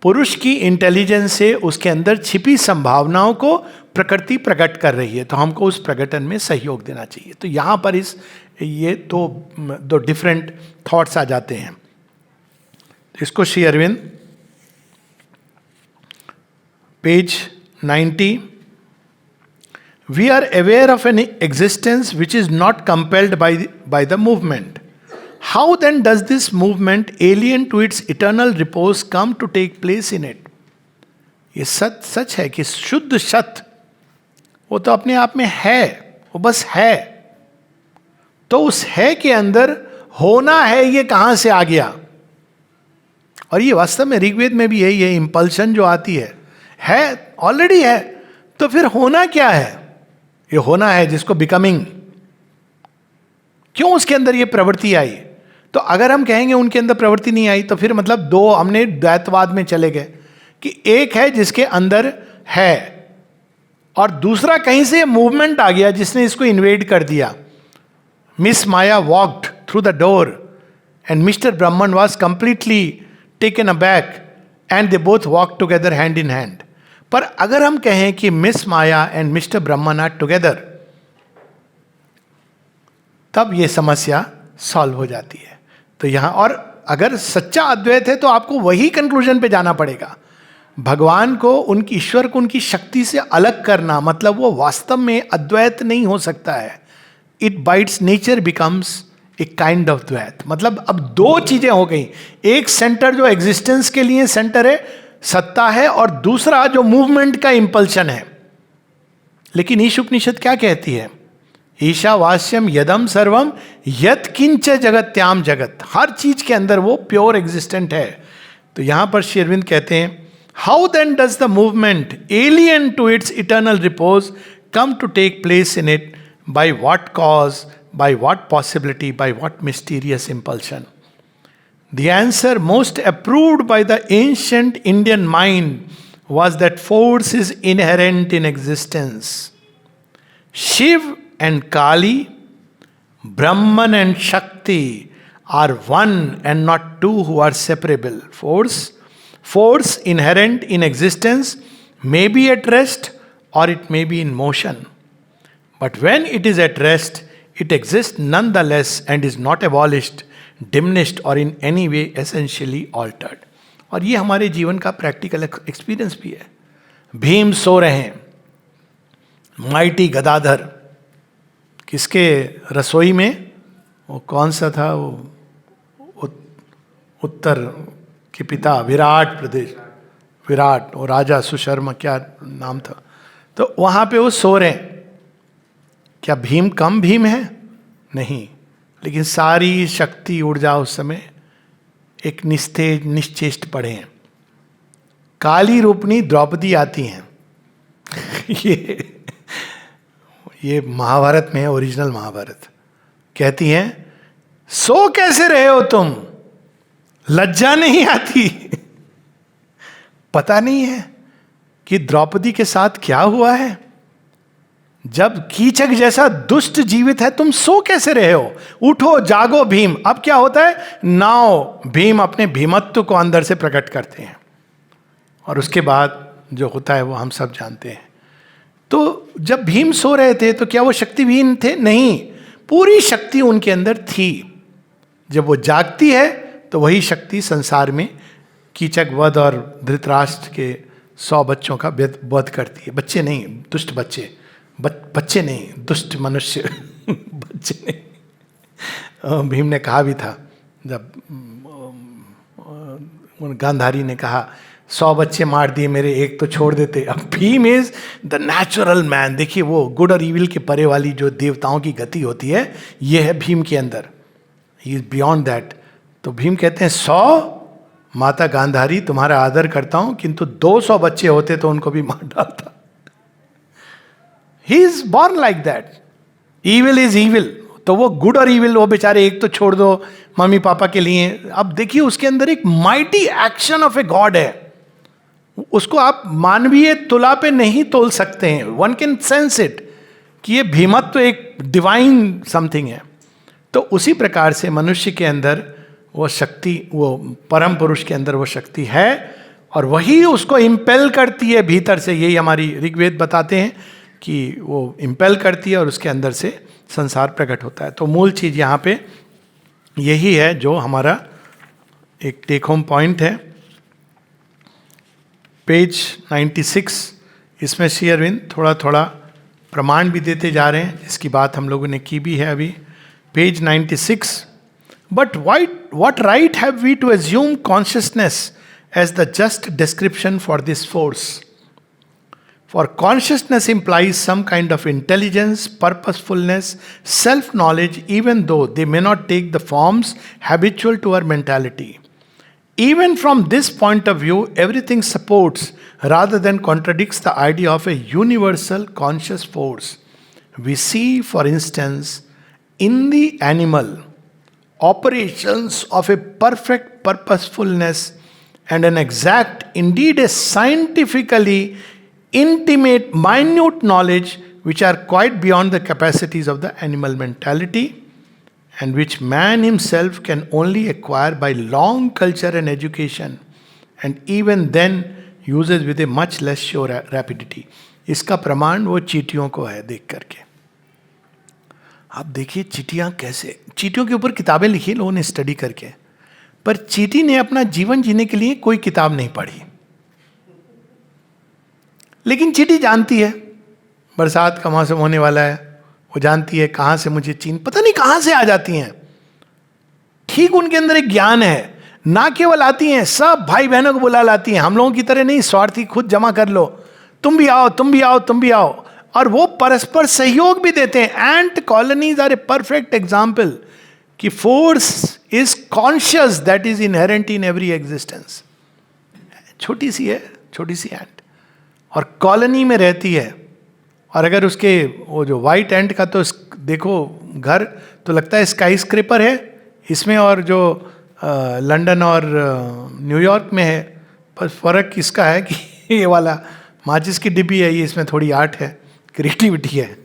पुरुष की इंटेलिजेंस से उसके अंदर छिपी संभावनाओं को प्रकृति प्रकट कर रही है, तो हमको उस प्रकटन में सहयोग देना चाहिए। तो यहां पर ये दो डिफरेंट थॉट्स आ जाते हैं। इसको Shri Aurobindo page 90, we are aware of an existence which is not compelled by the movement. How then does this movement alien to its eternal repose come to take place in it? ये सच है कि शुद्ध सत्य वो तो अपने आप में है, वो बस है। तो उस है के अंदर होना है, ये कहां से आ गया? और ये वास्तव में ऋग्वेद में भी यही है, इंपल्शन जो आती है ऑलरेडी है, तो फिर होना क्या है? ये होना है जिसको बिकमिंग, क्यों उसके अंदर ये प्रवृत्ति आई? तो अगर हम कहेंगे उनके अंदर प्रवृत्ति नहीं आई, तो फिर मतलब दो हमने द्वैतवाद में चले गए कि एक है जिसके अंदर है और दूसरा कहीं से मूवमेंट आ गया जिसने इसको इन्वेड कर दिया। Miss Maya walked through the door and Mister Brahman was completely taken aback and they both walk together hand in hand. पर अगर हम कहें कि Miss Maya and Mister Brahman are together, तब यह समस्या सॉल्व हो जाती है। तो यहां, और अगर सच्चा अद्वैत है तो आपको वही कंक्लूजन पे जाना पड़ेगा। भगवान को, उनकी ईश्वर को उनकी शक्ति से अलग करना, मतलब वो वास्तव में अद्वैत नहीं हो सकता है। It by it's nature becomes a kind of द्वैत। मतलब अब दो चीजें हो गई, एक सेंटर जो एग्जिस्टेंस के लिए सेंटर है, सत्ता है, और दूसरा जो मूवमेंट का इंपल्शन है। लेकिन ईश उपनिषद क्या कहती है? ईशावास्यम यदम सर्वम यत किंच जगत्याम जगत। हर चीज के अंदर वो प्योर एग्जिस्टेंट है। तो यहां पर श्री अरविंद कहते हैं How then does the movement, alien to its eternal repose, come to take place in it? By what cause? By what possibility? By what mysterious impulsion? The answer most approved by the ancient Indian mind was that force is inherent in existence. Shiv and Kali, Brahman and Shakti are one and not two who are separable. Force inherent in existence may be at rest or it may be in motion. But when it is at rest, it exists nonetheless and is not abolished, diminished or in any way essentially altered. और ये हमारे जीवन का practical experience भी है. भीम सो रहे हैं, mighty Gadadhar किसके रसोई में, वो कौन सा था, वो उत्तर के पिता, विराट प्रदेश, विराट, वो राजा सुशर्मा क्या नाम था, तो वहां पे वो सो रहे हैं. क्या भीम कम भीम है? नहीं, लेकिन सारी शक्ति ऊर्जा उस समय एक निस्तेज निश्चेष्ट पड़े हैं. काली रूपनी द्रौपदी आती हैं. ये महाभारत में है, ओरिजिनल महाभारत. कहती हैं, सो कैसे रहे हो तुम, लज्जा नहीं आती? पता नहीं है कि द्रौपदी के साथ क्या हुआ है. जब कीचक जैसा दुष्ट जीवित है, तुम सो कैसे रहे हो? उठो, जागो भीम. अब क्या होता है, नाउ भीम अपने भीमत्व को अंदर से प्रकट करते हैं और उसके बाद जो होता है वो हम सब जानते हैं. तो जब भीम सो रहे थे तो क्या वो शक्तिहीन थे? नहीं, पूरी शक्ति उनके अंदर थी. जब वो जागती है तो वही शक्ति संसार में कीचक वध और धृतराष्ट्र के 100 बच्चों का वध करती है. बच्चे नहीं, दुष्ट बच्चे, बच्चे नहीं, दुष्ट मनुष्य. बच्चे नहीं. भीम ने कहा भी था, जब गांधारी ने कहा 100 बच्चे मार दिए मेरे, एक तो छोड़ देते. अब Bhim is the natural man. देखिए वो गुड और इविल के परे वाली जो देवताओं की गति होती है, ये है भीम के अंदर. He is beyond that. तो भीम कहते हैं 100, माता गांधारी तुम्हारा आदर करता हूं, किंतु 200 बच्चे होते तो उनको भी मार डालता. He is born like that. Evil is evil. तो वो गुड और ईविल, वो बेचारे एक तो छोड़ दो मम्मी पापा के लिए. अब देखिए उसके अंदर एक mighty action of a god है. उसको आप मानवीय तुला पे नहीं तोल सकते हैं. वन कैन सेंस इट कि ये भीमत्व तो एक डिवाइन समथिंग है. तो उसी प्रकार से मनुष्य के अंदर वो शक्ति, वो परम पुरुष के अंदर वो शक्ति है और वही उसको इम्पेल करती है भीतर से. यही हमारी ऋग्वेद बताते हैं कि वो इम्पेल करती है और उसके अंदर से संसार प्रकट होता है. तो मूल चीज़ यहाँ पे यही है जो हमारा एक टेक होम पॉइंट है. पेज 96, इसमें श्री अरविंद थोड़ा थोड़ा प्रमाण भी देते जा रहे हैं, जिसकी बात हम लोगों ने की भी है अभी. Page 96. But what right have we to assume consciousness as the just description for this force? For consciousness implies some kind of intelligence, purposefulness, self-knowledge, even though they may not take the forms habitual to our mentality. Even from this point of view, everything supports rather than contradicts the idea of a universal conscious force. We see, for instance, in the animal, operations of a perfect purposefulness and an exact, indeed a scientifically intimate, minute knowledge which are quite beyond the capacities of the animal mentality and which man himself can only acquire by long culture and education, and even then uses with a much less sure rapidity. इसका प्रमाण वो चींटियों को है देख करके. आप देखिए चींटियां कैसे, चींटियों के ऊपर किताबें लिखी लोगों ने स्टडी करके, पर चींटी ने अपना जीवन जीने के लिए कोई किताब नहीं पढ़ी. लेकिन चींटी जानती है बरसात का मौसम होने वाला है, वो जानती है कहाँ से मुझे पता नहीं कहाँ से आ जाती हैं. ठीक उनके अंदर एक ज्ञान है. ना केवल आती हैं, सब भाई बहनों को बुला लाती हैं. हम लोगों की तरह नहीं स्वार्थी, खुद जमा कर लो, तुम भी आओ, तुम भी आओ, तुम भी आओ. और वो परस्पर सहयोग भी देते हैं. Ant colonies are a perfect example कि force is conscious that is inherent in every existence. छोटी सी है, छोटी सी एंट, और कॉलोनी में रहती है। और अगर उसके वो जो वाइट एंट का तो देखो घर तो लगता है स्काई स्क्रेपर है इसमें, और जो लंदन और न्यूयॉर्क में है, पर फर्क इसका है कि ये वाला माचिस की डिब्बी है, ये इसमें थोड़ी आर्ट है, क्रिएटिविटी है।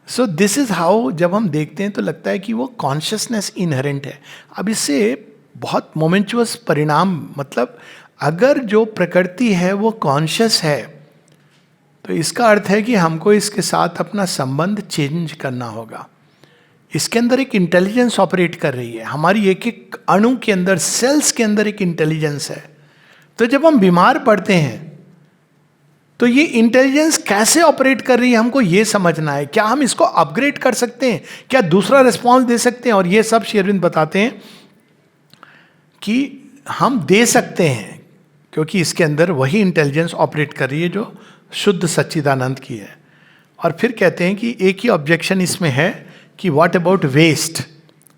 सो दिस इज हाउ जब हम देखते हैं तो लगता है कि वो कॉन्शियसनेस इनहेरेंट है। अब इससे बहुत मोमेंचुअस परिणाम, मतलब अगर जो प्रकृति है वो कॉन्शियस है तो इसका अर्थ है कि हमको इसके साथ अपना संबंध चेंज करना होगा। इसके अंदर एक इंटेलिजेंस ऑपरेट कर रही है, हमारी एक एक अणु के अंदर, सेल्स के अंदर एक इंटेलिजेंस है। तो जब हम बीमार पड़ते हैं तो ये इंटेलिजेंस कैसे ऑपरेट कर रही है हमको ये समझना है। क्या हम इसको अपग्रेड कर सकते हैं, क्या दूसरा रिस्पॉन्स दे सकते हैं? और ये सब श्री अरविंद बताते हैं कि हम दे सकते हैं, क्योंकि इसके अंदर वही इंटेलिजेंस ऑपरेट कर रही है जो शुद्ध सच्चिदानंद की है। और फिर कहते हैं कि एक ही ऑब्जेक्शन इसमें है कि व्हाट अबाउट वेस्ट।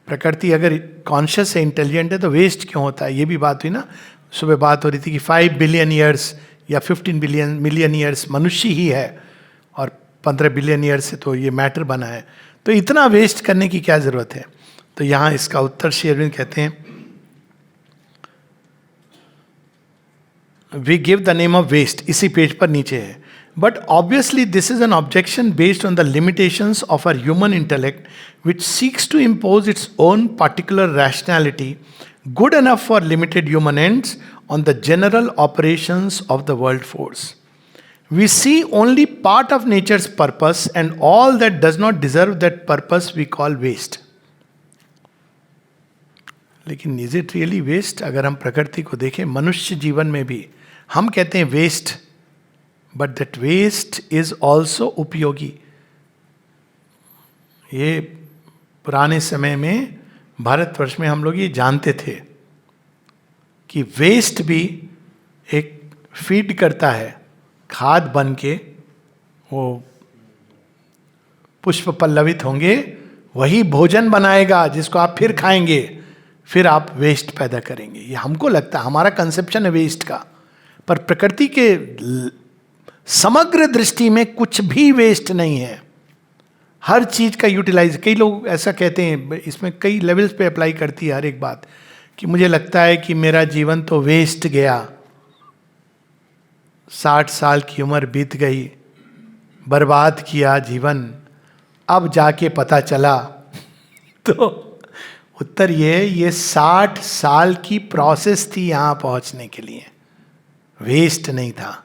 प्रकृति अगर कॉन्शियस है, इंटेलिजेंट है, तो वेस्ट क्यों होता है? ये भी बात हुई ना, सुबह बात हो रही थी कि 5 बिलियन ईयर्स या 15 मिलियन ईयर्स मनुष्य ही है, और 15 बिलियन ईयर्स से तो ये मैटर बना है, तो इतना वेस्ट करने की क्या जरूरत है? तो यहाँ इसका उत्तर श्री अरविंद कहते हैं, we give the name of waste, इसी पेज पर नीचे है। But obviously this is an objection based on the limitations of our human intellect which seeks to impose its own particular rationality good enough for limited human ends on the general operations of the world force. We see only part of nature's purpose, and all that does not deserve that purpose we call waste. लेकिन is it really waste? अगर हम प्रकृति को देखें, मनुष्य जीवन में भी हम कहते हैं waste, but that waste is also उपयोगी। ये पुराने समय में भारतवर्ष में हम लोग ये जानते थे कि वेस्ट भी एक फीड करता है, खाद बन के वो पुष्प पल्लवित होंगे, वही भोजन बनाएगा जिसको आप फिर खाएंगे, फिर आप वेस्ट पैदा करेंगे। ये हमको लगता है, हमारा कंसेप्शन है वेस्ट का, पर प्रकृति के समग्र दृष्टि में कुछ भी वेस्ट नहीं है। हर चीज का यूटिलाइज, कई लोग ऐसा कहते हैं, इसमें कई लेवल्स पे अप्लाई करती है हर एक बात, कि मुझे लगता है कि मेरा जीवन तो वेस्ट गया, 60 साल की उम्र बीत गई, बर्बाद किया जीवन, अब जाके पता चला। तो उत्तर ये 60 साल की प्रोसेस थी यहां पहुंचने के लिए, वेस्ट नहीं था।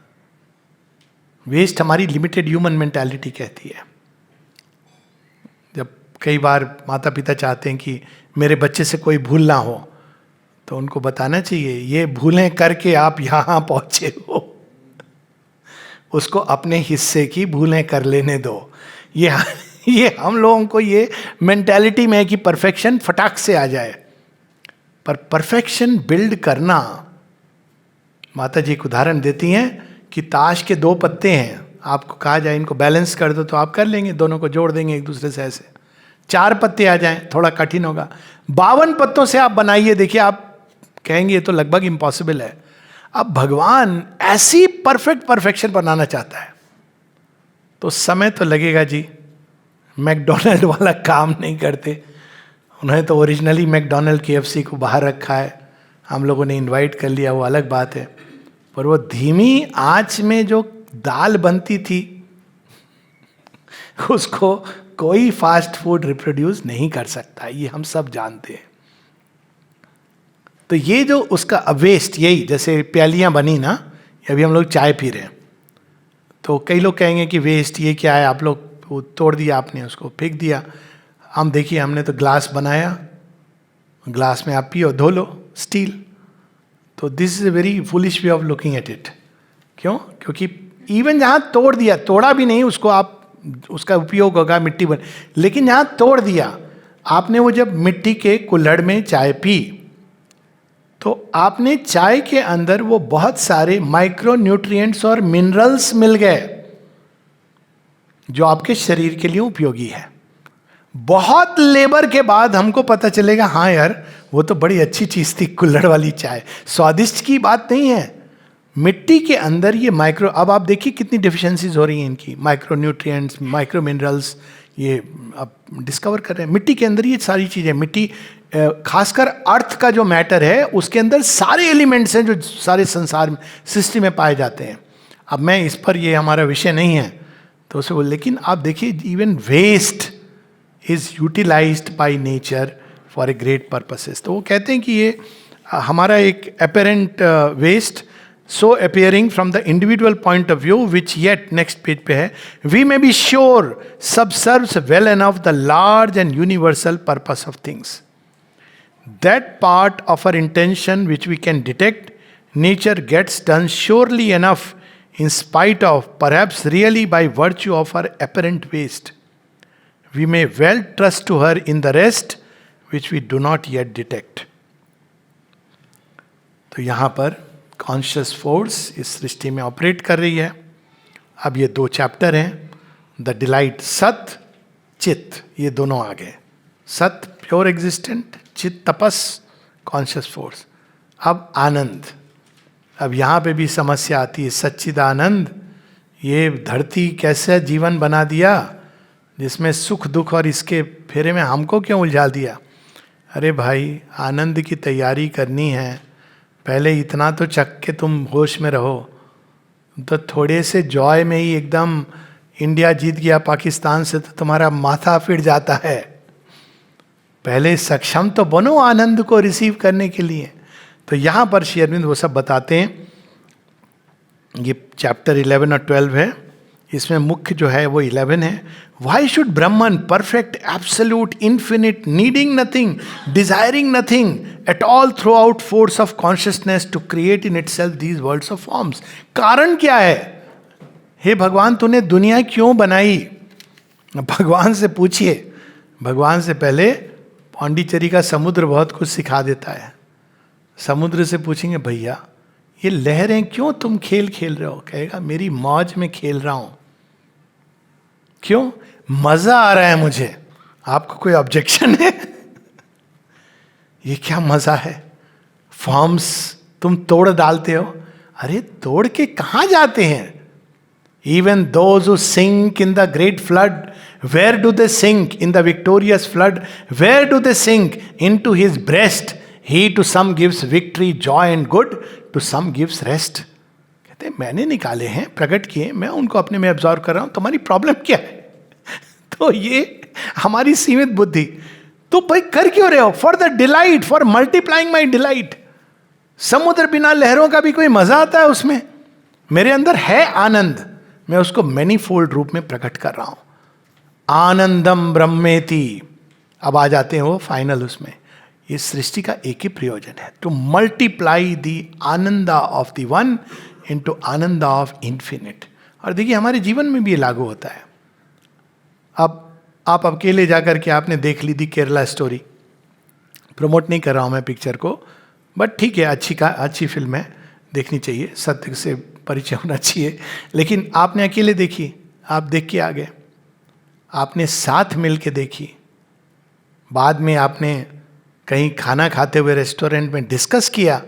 वेस्ट हमारी लिमिटेड ह्यूमन मेंटालिटी कहती है। जब कई बार माता पिता चाहते हैं कि मेरे बच्चे से कोई भूल ना हो, तो उनको बताना चाहिए ये भूलें करके आप यहां पहुंचे हो, उसको अपने हिस्से की भूलें कर लेने दो। ये हम लोगों को ये मेंटालिटी में है कि परफेक्शन फटाक से आ जाए, पर परफेक्शन बिल्ड करना, माता जी एक उदाहरण देती हैं कि ताश के 2 पत्ते हैं, आपको कहा जाए इनको बैलेंस कर दो तो आप कर लेंगे, दोनों को जोड़ देंगे एक दूसरे से ऐसे। 4 पत्ते आ जाएं थोड़ा कठिन होगा, 52 पत्तों से आप बनाइए, देखिए आप कहेंगे ये तो लगभग इम्पॉसिबल है। अब भगवान ऐसी परफेक्शन बनाना चाहता है तो समय तो लगेगा जी। मैकडोनल्ड वाला काम नहीं करते, उन्होंने तो ओरिजिनली मैकडोनल्ड KFC को बाहर रखा है, हम लोगों ने इनवाइट कर लिया, वो अलग बात है, पर वो धीमी आंच में जो दाल बनती थी उसको कोई फास्ट फूड रिप्रोड्यूस नहीं कर सकता, ये हम सब जानते हैं। तो ये जो उसका वेस्ट, यही जैसे प्यालियां बनी ना, अभी हम लोग चाय पी रहे हैं, तो कई लोग कहेंगे कि वेस्ट ये क्या है, आप लोग वो तोड़ दिया, आपने उसको फेंक दिया। हम देखिए, हमने तो ग्लास बनाया, ग्लास में आप पियो, धो लो, स्टील। तो this is a very foolish way of looking at it. क्यों? क्योंकि इवन जहाँ तोड़ दिया, तोड़ा भी नहीं उसको, आप उसका उपयोग होगा मिट्टी बन, लेकिन जहाँ तोड़ दिया आपने, वो जब मिट्टी के कुल्हड़ में चाय पी तो आपने चाय के अंदर वो बहुत सारे माइक्रो न्यूट्रिएंट्स और मिनरल्स मिल गए जो आपके शरीर के लिए उपयोगी है। बहुत लेबर के बाद हमको पता चलेगा हाँ यार वो तो बड़ी अच्छी चीज थी कुल्हड़ वाली चाय, स्वादिष्ट की बात नहीं है, मिट्टी के अंदर ये माइक्रो, अब आप देखिए कितनी डिफिशिएंसीज हो रही हैं इनकी, माइक्रो न्यूट्रिएंट्स, माइक्रो मिनरल्स, ये अब डिस्कवर कर रहे हैं मिट्टी के अंदर ये सारी चीज़ें। मिट्टी खासकर अर्थ का जो मैटर है उसके अंदर सारे एलिमेंट्स हैं जो सारे संसार में सृष्टि में पाए जाते हैं। अब मैं इस पर, ये हमारा विषय नहीं है तो उसे बोल, लेकिन आप देखिए even waste is utilised by nature for a great purposes. तो वो कहते हैं कि ये हमारा एक apparent waste, so appearing from the individual point of view, which yet, next page पे है, we may be sure subserves well enough the large and universal purpose of things. That part of our intention which we can detect, nature gets done surely enough in spite of, perhaps really by virtue of her apparent waste. We may well trust to her in the rest which we do not yet detect. तो यहाँ पर conscious force इस सृष्टि में operate कर रही है। अब ये 2 चैप्टर हैं, द डिलाइट, सत चित, ये दोनों आ गए। सत प्योर एग्जिस्टेंट, चित तपस, कॉन्शियस फोर्स। अब आनंद, अब यहाँ पे भी समस्या आती है। सच्चिदानंद, ये धरती कैसे जीवन बना दिया जिसमें सुख दुख और इसके फेरे में हमको क्यों उलझा दिया। अरे भाई, आनंद की तैयारी करनी है, पहले इतना तो चख के तुम होश में रहो। तो थोड़े से जॉय में ही एकदम इंडिया जीत गया पाकिस्तान से तो तुम्हारा माथा फिर जाता है। पहले सक्षम तो बनो आनंद को रिसीव करने के लिए। तो यहाँ पर श्री अरविंद वो सब बताते हैं। ये चैप्टर 11 और 12 है, इसमें मुख्य जो है वो 11 है। Why should Brahman, perfect, absolute, infinite, needing nothing, desiring nothing at all throw out force of consciousness to create in itself these worlds of forms. कारण क्या है? हे भगवान, तूने दुनिया क्यों बनाई? भगवान से पूछिए। भगवान से पहले पांडिचेरी का समुद्र बहुत कुछ सिखा देता है। समुद्र से पूछेंगे, भैया ये लहरें क्यों तुम खेल खेल रहे हो? कहेगा मेरी मौज में खेल रहा हूं। क्यों? मजा आ रहा है मुझे। आपको कोई ऑब्जेक्शन है? ये क्या मजा है? फॉर्म्स तुम तोड़ डालते हो। अरे तोड़ के कहां जाते हैं? Even those who sink in the great flood, where do they sink? In the victorious flood, where do they sink? Into his breast. He to some gives victory, joy and good, to some gives rest. कहते हैं मैंने निकाले हैं, प्रकट किए, मैं उनको अपने में एब्जॉर्व कर रहा हूं, तुम्हारी प्रॉब्लम क्या है? तो ये हमारी सीमित बुद्धि। तो भाई कर क्यों रहे हो? For the delight, for multiplying my delight. समुद्र बिना लहरों का भी कोई मजा आता है उसमें? मेरे अंदर है आनंद, मैं उसको मैनीफोल्ड रूप में प्रकट कर रहा हूं। आनंदम ब्रह्मेति। अब आ जाते हैं वो फाइनल उसमें। इस सृष्टि का एक ही प्रयोजन है, to multiply the Ananda of the one into Ananda of infinite. और देखिए हमारे जीवन में भी ये लागू होता है। अब आप अकेले जाकर के आपने देख ली थी केरला स्टोरी, प्रमोट नहीं कर रहा हूं मैं पिक्चर को, बट ठीक है, अच्छी फिल्म है, देखनी चाहिए, सत्य से परिचय होना चाहिए। लेकिन आपने अकेले देखी, आप देख के आ गए, आपने साथ मिल के देखी, बाद में आपने कहीं खाना खाते हुए रेस्टोरेंट में डिस्कस किया,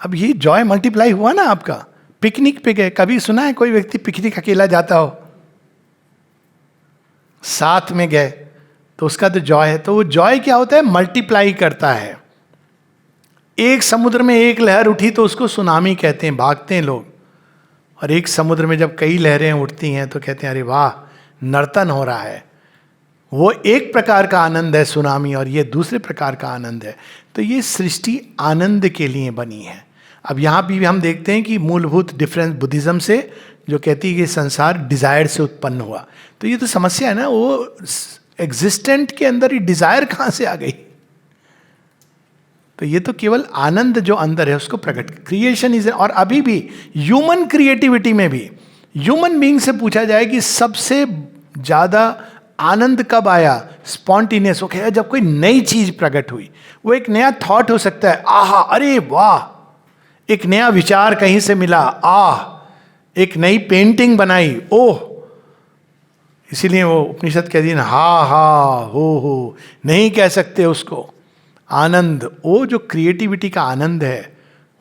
अब ये जॉय मल्टीप्लाई हुआ ना आपका। पिकनिक पे गए, कभी सुना है कोई व्यक्ति पिकनिक अकेला जाता हो? साथ में गए तो उसका तो जॉय है। तो वो जॉय क्या होता है? मल्टीप्लाई करता है। एक समुद्र में एक लहर उठी तो उसको सुनामी कहते हैं, भागते हैं लोग। और एक समुद्र में जब कई लहरें उठती हैं तो कहते हैं अरे वाह, नर्तन हो रहा है। वो एक प्रकार का आनंद है सुनामी, और ये दूसरे प्रकार का आनंद है। तो ये सृष्टि आनंद के लिए बनी है। अब यहाँ भी हम देखते हैं कि मूलभूत डिफरेंस बुद्धिज्म से, जो कहती है कि संसार डिजायर से उत्पन्न हुआ। तो ये तो समस्या है ना, वो एग्जिस्टेंट के अंदर ही डिजायर कहाँ से आ गई? तो ये तो केवल आनंद जो अंदर है उसको प्रकट, क्रिएशन इज। और अभी भी ह्यूमन क्रिएटिविटी में भी ह्यूमन बीइंग से पूछा जाए कि सबसे ज्यादा आनंद कब आया, स्पॉन्टेनियस, वो कहेगा जब कोई नई चीज प्रकट हुई। वो एक नया थॉट हो सकता है, आहा अरे वाह, एक नया विचार कहीं से मिला, आह, एक नई पेंटिंग बनाई, ओह। इसीलिए वो उपनिषद कहती है ना, हा हा हो, नहीं कह सकते उसको। आनंद, वो जो क्रिएटिविटी का आनंद है,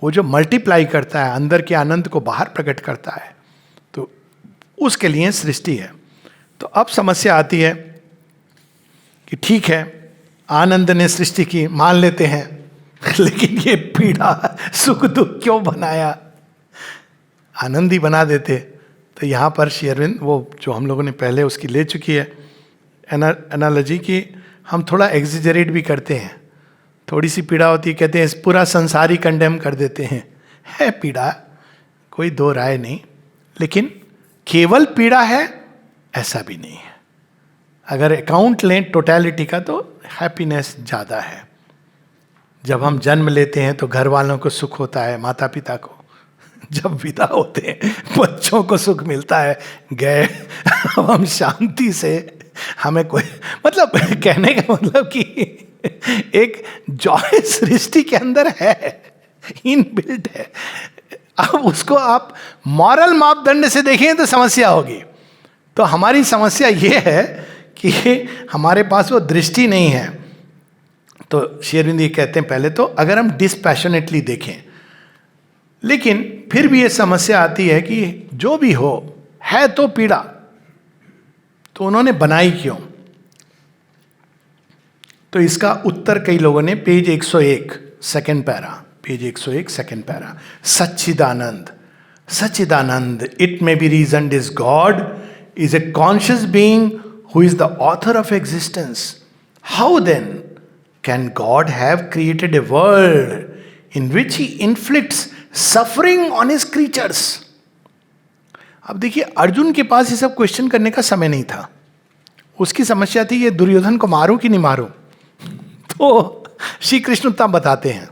वो जो मल्टीप्लाई करता है, अंदर के आनंद को बाहर प्रकट करता है, तो उसके लिए सृष्टि है। तो अब समस्या आती है कि ठीक है, आनंद ने सृष्टि की, मान लेते हैं, लेकिन ये पीड़ा सुख दुख क्यों बनाया? आनंद ही बना देते। तो यहाँ पर श्री अरविंद, वो जो हम लोगों ने पहले उसकी ले चुकी है एनालॉजी की, हम थोड़ा एग्जिजरेट भी करते हैं। थोड़ी सी पीड़ा होती है, कहते हैं इस पूरा संसार ही कंडेम कर देते हैं। है पीड़ा, कोई दो राय नहीं, लेकिन केवल पीड़ा है ऐसा भी नहीं है। अगर अकाउंट लें टोटलिटी का तो हैप्पीनेस ज़्यादा है। जब हम जन्म लेते हैं तो घर वालों को सुख होता है, माता पिता को। जब विदा होते हैं बच्चों को सुख मिलता है, गए हम शांति से, हमें कोई मतलब, कहने का मतलब कि एक जॉय सृष्टि के अंदर है, इनबिल्ट है। अब उसको आप मॉरल मापदंड से देखें तो समस्या होगी। तो हमारी समस्या ये है कि हमारे पास वो दृष्टि नहीं है। तो श्री अरविंद ये कहते हैं, पहले तो अगर हम डिस्पैशनेटली देखें, लेकिन फिर भी ये समस्या आती है कि जो भी हो है तो पीड़ा, तो उन्होंने बनाई क्यों? तो इसका उत्तर कई लोगों ने page 101 second para, page 101 second para, Sachchidananda, Sachchidananda it may be reasoned is God, is a conscious being who is the author of existence. How then can God have created a world in which he inflicts suffering on his creatures? अब देखिए, अर्जुन के पास ये सब question करने का समय नहीं था। उसकी समस्या थी ये दुर्योधन को मारूं कि नहीं मारूं। तो श्री कृष्ण उतना बताते हैं।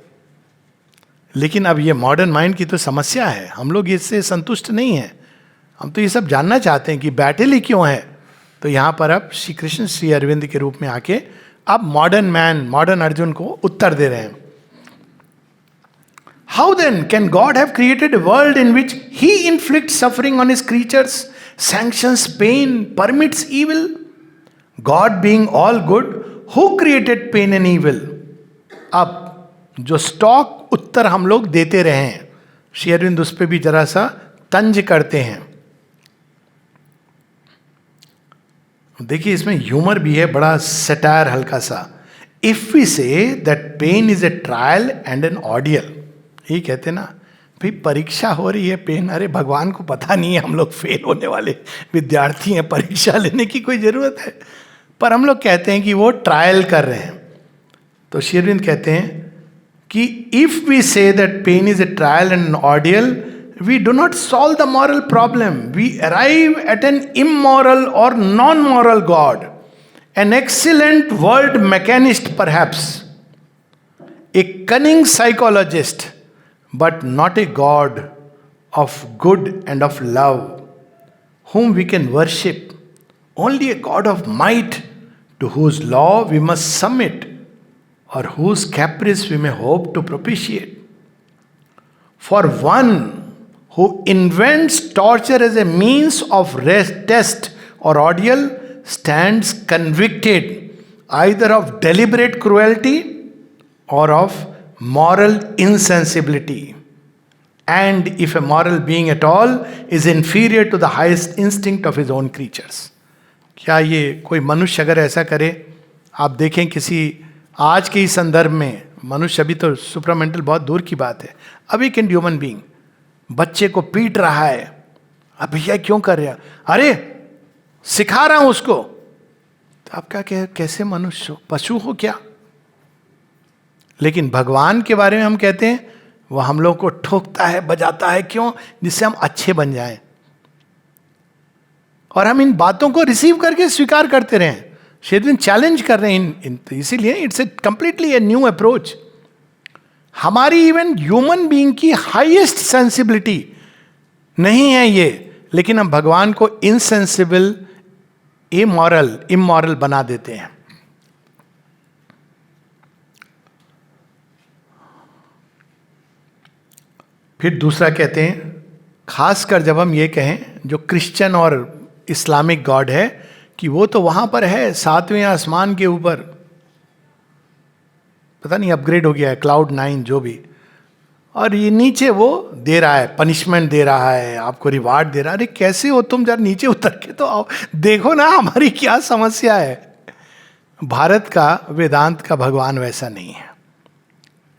लेकिन अब ये मॉडर्न माइंड की तो समस्या है, हम लोग इससे संतुष्ट नहीं हैं। हम तो ये सब जानना चाहते हैं कि बैटल ही क्यों है। तो यहाँ पर अब श्री कृष्ण श्री अरविंद के रूप में आके अब मॉडर्न मैन, मॉडर्न अर्जुन को उत्तर दे रहे हैं। How then can God have created a world in which He inflicts suffering on His creatures, sanctions pain, permits evil? God being all good, who created pain and evil? अब जो stock उत्तर हम लोग देते रहे हैं, श्री अरविंद उस पर भी जरा सा तंज करते हैं। देखिए, इसमें ह्यूमर भी है, बड़ा सटायर हल्का सा। If we say that pain is a trial and an ordeal, यही कहते ना भाई, परीक्षा हो रही है, पेन, अरे भगवान को पता नहीं है हम लोग फेल होने वाले विद्यार्थी हैं, परीक्षा लेने की कोई जरूरत है, पर हम लोग कहते हैं कि वो ट्रायल कर रहे हैं। तो श्री अरविंद कहते हैं कि if we say that pain is a trial and an ordeal, we do not solve the moral problem, we arrive at an immoral or non moral God, an excellent world mechanist perhaps, a cunning psychologist, but not a God of good and of love, whom we can worship, only a God of might, to whose law we must submit, or whose caprice we may hope to propitiate. For one who invents torture as a means of test or ordeal stands convicted either of deliberate cruelty or of moral insensibility, and if a moral being at all is inferior to the highest instinct of his own creatures. क्या ये कोई मनुष्य अगर ऐसा करे, आप देखें किसी आज के ही संदर्भ में, मनुष्य अभी तो सुपरामेंटल बहुत दूर की बात है, अभी एक ह्यूमन बीइंग बच्चे को पीट रहा है, अब भैया क्यों कर रहा, अरे सिखा रहा हूं उसको, तो आप क्या कह, कैसे मनुष्य हो, पशु हो क्या? लेकिन भगवान के बारे में हम कहते हैं वो हम लोग को ठोकता है, बजाता है, क्यों? जिससे हम अच्छे बन जाएं, और हम इन बातों को रिसीव करके स्वीकार करते रहें। शेरविन चैलेंज कर रहे हैं इसीलिए it's a completely a new approach. हमारी इवन ह्यूमन बीइंग की हाईएस्ट सेंसिबिलिटी नहीं है ये, लेकिन हम भगवान को इनसेंसिबल, इमोरल बना देते हैं। फिर दूसरा कहते हैं, खासकर जब हम ये कहें जो क्रिश्चियन और इस्लामिक गॉड है कि वो तो वहाँ पर है 7वें आसमान के ऊपर, पता नहीं अपग्रेड हो गया है, क्लाउड 9 जो भी, और ये नीचे वो दे रहा है, पनिशमेंट दे रहा है, आपको रिवार्ड दे रहा है। अरे कैसे हो तुम, जरा नीचे उतर के तो आओ, देखो ना हमारी क्या समस्या है। भारत का वेदांत का भगवान वैसा नहीं है,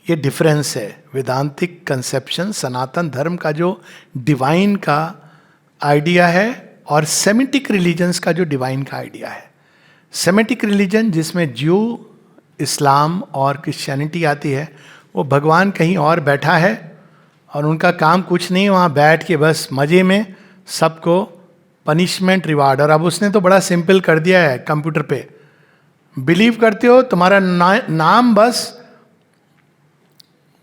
ये डिफरेंस है। वेदांतिक कंसेप्शन, सनातन धर्म का जो डिवाइन का आइडिया है, और सेमिटिक रिलीजन्स का जो डिवाइन का आइडिया है। सेमिटिक रिलीजन जिसमें ज्यू, इस्लाम और क्रिश्चियनिटी आती है, वो भगवान कहीं और बैठा है और उनका काम कुछ नहीं, वहाँ बैठ के बस मज़े में सबको पनिशमेंट रिवार्ड। और अब उसने तो बड़ा सिंपल कर दिया है कंप्यूटर पे, बिलीव करते हो तुम्हारा नाम बस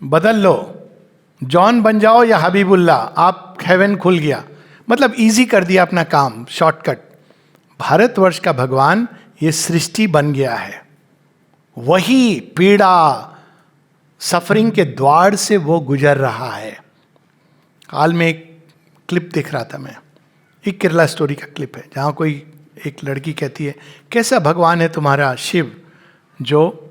बदल लो, जॉन बन जाओ या हबीबुल्ला, आप हेवन खुल गया। मतलब इजी कर दिया अपना काम, शॉर्टकट। भारतवर्ष का भगवान ये सृष्टि बन गया है, वही पीड़ा सफरिंग के द्वार से वो गुजर रहा है। हाल में एक क्लिप देख रहा था मैं, एक केरला स्टोरी का क्लिप है, जहाँ कोई एक लड़की कहती है कैसा भगवान है तुम्हारा शिव, जो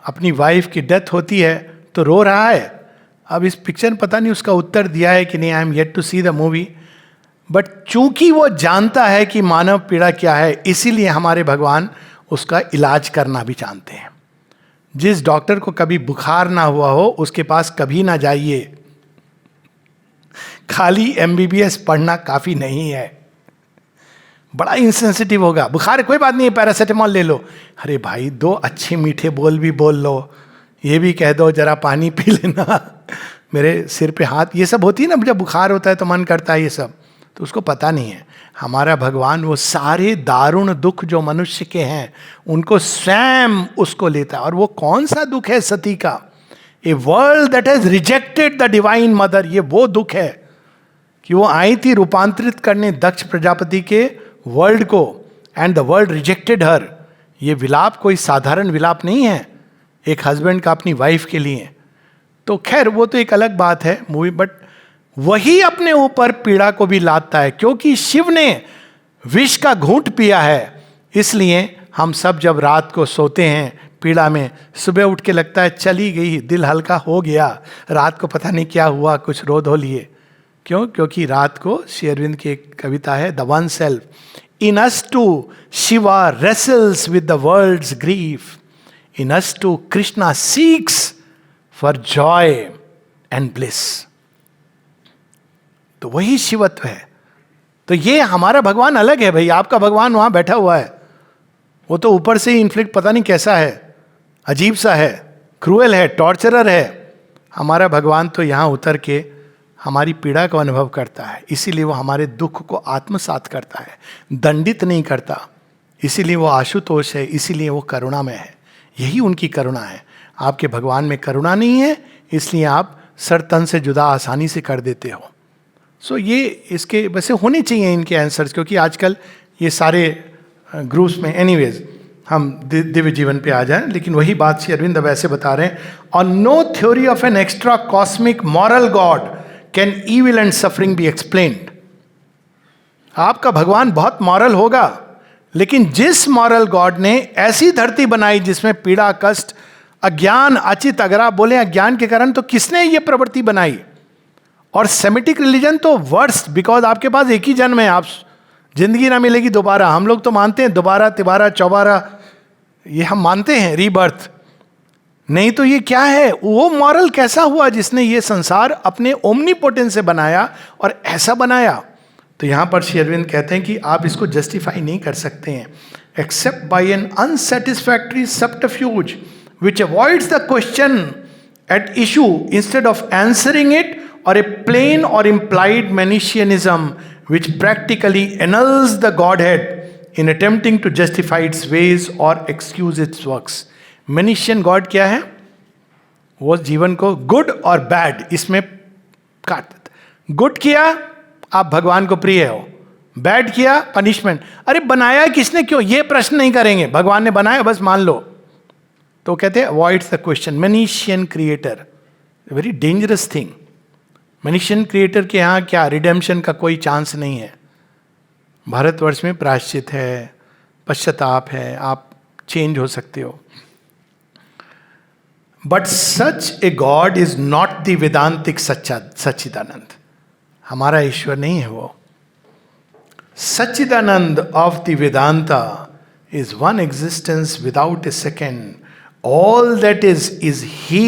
अपनी वाइफ की डेथ होती है तो रो रहा है। अब इस पिक्चर में पता नहीं उसका उत्तर दिया है कि नहीं, I am yet to see the movie, but चूंकि वो जानता है कि मानव पीड़ा क्या है, इसीलिए हमारे भगवान उसका इलाज करना भी जानते हैं। जिस डॉक्टर को कभी बुखार ना हुआ हो उसके पास कभी ना जाइए, खाली एमबीबीएस पढ़ना काफी नहीं है, बड़ा इंसेंसिटिव होगा। बुखार कोई बात नहीं है, पैरासीटामोल ले लो। अरे भाई, दो अच्छे मीठे बोल भी बोल लो, ये भी कह दो जरा पानी पी लेना, मेरे सिर पे हाथ, ये सब होती है ना, जब बुखार होता है तो मन करता है ये सब, तो उसको पता नहीं है। हमारा भगवान वो सारे दारुण दुख जो मनुष्य के हैं उनको स्वयं उसको लेता है। और वो कौन सा दुख है सती का? A world that has rejected the divine mother, ये वो दुख है कि वो आई थी रूपांतरित करने दक्ष प्रजापति के वर्ल्ड को, एंड द वर्ल्ड रिजेक्टेड हर। ये विलाप कोई साधारण विलाप नहीं है एक हस्बैंड का अपनी वाइफ के लिए। तो खैर वो तो एक अलग बात है मूवी, बट वही अपने ऊपर पीड़ा को भी लाता है, क्योंकि शिव ने विष का घूंट पिया है। इसलिए हम सब जब रात को सोते हैं पीड़ा में, सुबह उठ के लगता है चली गई, दिल हल्का हो गया, रात को पता नहीं क्या हुआ, कुछ रो धो लिए। क्यों? क्योंकि रात को श्री अरविंद की एक कविता है, the one self in us to Shiva wrestles with the world's grief, in us to Krishna seeks for joy and bliss. तो वही शिवत्व है। तो ये हमारा भगवान अलग है भाई, आपका भगवान वहां बैठा हुआ है, वो तो ऊपर से ही इन्फ्लिक्ट पता नहीं कैसा है, अजीब सा है, क्रूएल है, टॉर्चरर है। हमारा भगवान तो यहाँ उतर के हमारी पीड़ा को अनुभव करता है, इसीलिए वो हमारे दुख को आत्मसात करता है, दंडित नहीं करता। इसीलिए वो आशुतोष है, इसीलिए वो करुणामय है। यही उनकी करुणा है। आपके भगवान में करुणा नहीं है, इसलिए आप सर तन से जुदा आसानी से कर देते हो। सो ये इसके वैसे होने चाहिए इनके आंसर्स, क्योंकि आजकल ये सारे ग्रुप्स में, एनीवेज हम दिव्य जीवन पे आ जाएं, लेकिन वही बात श्री अरविंद वैसे बता रहे हैं। और no theory of an extra cosmic moral god can evil and suffering be explained. आपका भगवान बहुत मॉरल होगा, लेकिन जिस मॉरल गॉड ने ऐसी धरती बनाई जिसमें पीड़ा, कष्ट, अज्ञान, अचित, अगर आप बोले अज्ञान के कारण, तो किसने ये प्रवृत्ति बनाई? और सेमिटिक रिलीजन तो वर्स्ट, बिकॉज आपके पास एक ही जन्म है, आप जिंदगी ना मिलेगी दोबारा। हम लोग तो मानते हैं दोबारा, तिबारा, चौबारा, ये हम मानते हैं रीबर्थ। नहीं तो ये क्या है? वो मॉरल कैसा हुआ जिसने ये संसार अपने ओमनीपोटेंस से बनाया और ऐसा बनाया? तो यहां पर श्री अरविंद कहते हैं कि आप इसको जस्टिफाई नहीं कर सकते हैं except by an unsatisfactory subterfuge which avoids the question at issue instead of answering it, or a plain or implied Manichaeism which practically annuls the Godhead in attempting to justify its ways or excuse its works. Manichaean God क्या है? वो जीवन को good और bad इसमें काट देता। Good किया आप भगवान को प्रिय हो, बैड किया पनिशमेंट। अरे बनाया किसने, क्यों, ये प्रश्न नहीं करेंगे। भगवान ने बनाया बस मान लो। तो कहते हैं avoids the question. Manichean creator, very dangerous thing. Manichean creator के यहाँ क्या रिडेम्पशन का कोई चांस नहीं है। भारतवर्ष में प्रायश्चित है, पश्चाताप है, आप चेंज हो सकते हो। But such a God is not the Vedantic Sachchidananda. हमारा ईश्वर नहीं है वो. Sachchidananda of the Vedanta is one existence without a second. All that is He.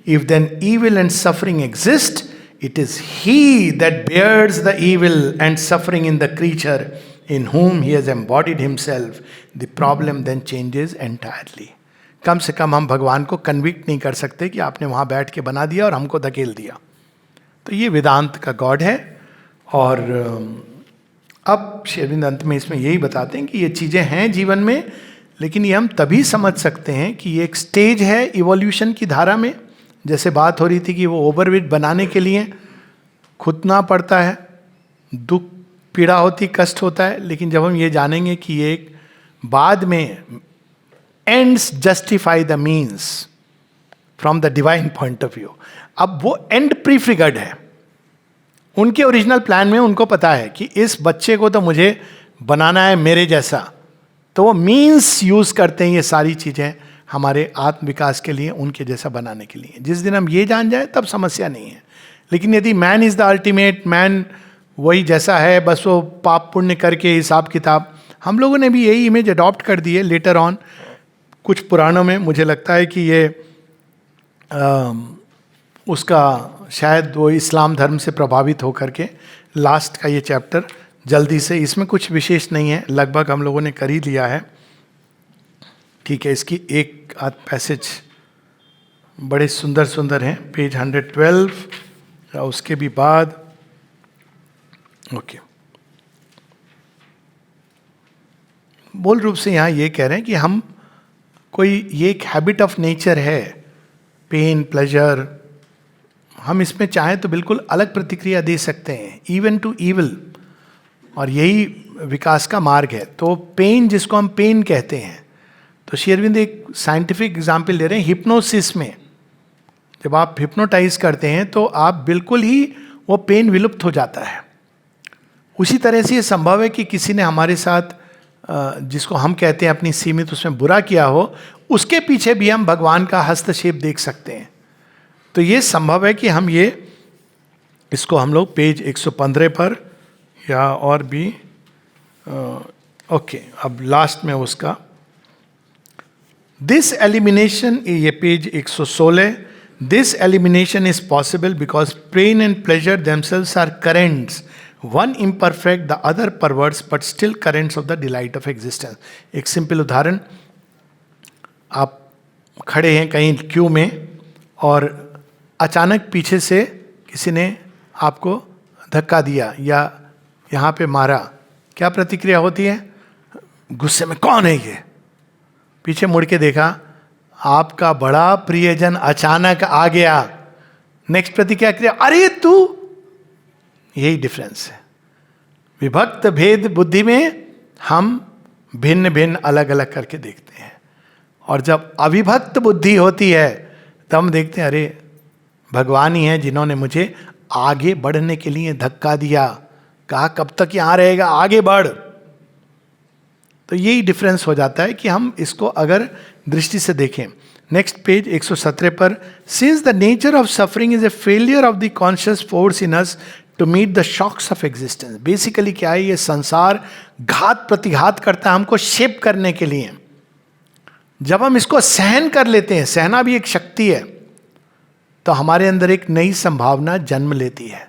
If then evil and suffering exist, it is He that bears the evil and suffering in the creature in whom He has embodied Himself. The problem then changes entirely. कम से कम हम भगवान को convict नहीं कर सकते कि आपने वहाँ बैठ के बना दिया और हमको धकेल दिया. तो ये वेदांत का गॉड है. और अब श्री अरविंद अंत में इसमें यही बताते हैं कि ये चीज़ें हैं जीवन में, लेकिन ये हम तभी समझ सकते हैं कि ये एक स्टेज है इवोल्यूशन की धारा में. जैसे बात हो रही थी कि वो ओवरवेट बनाने के लिए खुदना पड़ता है, दुख पीड़ा होती, कष्ट होता है. लेकिन जब हम ये जानेंगे कि ये एक बाद में ends justify the means from the divine point of view. अब वो एंड प्रीफिगर्ड है. उनके ओरिजिनल प्लान में उनको पता है कि इस बच्चे को तो मुझे बनाना है मेरे जैसा, तो वो मीन्स यूज करते हैं ये सारी चीजें हमारे आत्म विकास के लिए, उनके जैसा बनाने के लिए. जिस दिन हम ये जान जाए तब समस्या नहीं है. लेकिन यदि man is the ultimate, man वही जैसा है, बस वो पाप पुण्य करके हिसाब किताब, हम लोगों ने भी यही इमेज अडॉप्ट कर दी है लेटर ऑन. कुछ पुराणों में मुझे लगता है कि ये उसका शायद वो इस्लाम धर्म से प्रभावित होकर के लास्ट का ये चैप्टर जल्दी से, इसमें कुछ विशेष नहीं है, लगभग हम लोगों ने कर ही लिया है. ठीक है, इसकी एक आध पैसेज बड़े सुंदर सुंदर हैं, पेज 112 या उसके भी बाद. ओके, मूल रूप से यहाँ ये कह रहे हैं कि हम कोई, ये एक हैबिट ऑफ नेचर है, पेन प्लेजर, हम इसमें चाहें तो बिल्कुल अलग प्रतिक्रिया दे सकते हैं, इवन टू इविल, और यही विकास का मार्ग है. तो पेन, जिसको हम पेन कहते हैं, तो श्री अरविंद एक साइंटिफिक एग्जाम्पल ले रहे हैं. हिप्नोसिस में जब आप हिप्नोटाइज करते हैं तो आप बिल्कुल ही वो पेन विलुप्त हो जाता है. उसी तरह से ये संभव है कि किसी ने हमारे साथ जिसको हम कहते हैं अपनी सीमित उसमें बुरा किया हो, उसके पीछे भी हम भगवान का हस्तक्षेप देख सकते हैं. तो ये संभव है कि हम ये, इसको हम लोग पेज 115 पर या और भी, ओके, अब लास्ट में उसका दिस एलिमिनेशन, ये page 116, this elimination is possible because pain and pleasure themselves are currents, one imperfect the other perverse but still currents of the delight of existence. एक सिंपल उदाहरण, आप खड़े हैं कहीं क्यू में और अचानक पीछे से किसी ने आपको धक्का दिया या यहाँ पे मारा, क्या प्रतिक्रिया होती है? गुस्से में, कौन है ये? पीछे मुड़ के देखा, आपका बड़ा प्रियजन अचानक आ गया. नेक्स्ट प्रतिक्रिया क्रिया, अरे तू. यही डिफरेंस है. विभक्त भेद बुद्धि में हम भिन्न भिन्न अलग अलग करके देखते हैं, और जब अविभक्त बुद्धि होती है तब हम देखते हैं अरे भगवान ही हैं जिन्होंने मुझे आगे बढ़ने के लिए धक्का दिया, कहा कब तक यहाँ रहेगा, आगे बढ़. तो यही डिफरेंस हो जाता है कि हम इसको अगर दृष्टि से देखें. नेक्स्ट पेज 117 पर, since the nature of suffering is a failure of the conscious force in us to meet the shocks of existence. Basically क्या है, ये संसार घात प्रतिघात करता है हमको शेप करने के लिए. जब हम इसको सहन कर लेते हैं, सहना भी एक शक्ति है, तो हमारे अंदर एक नई संभावना जन्म लेती है.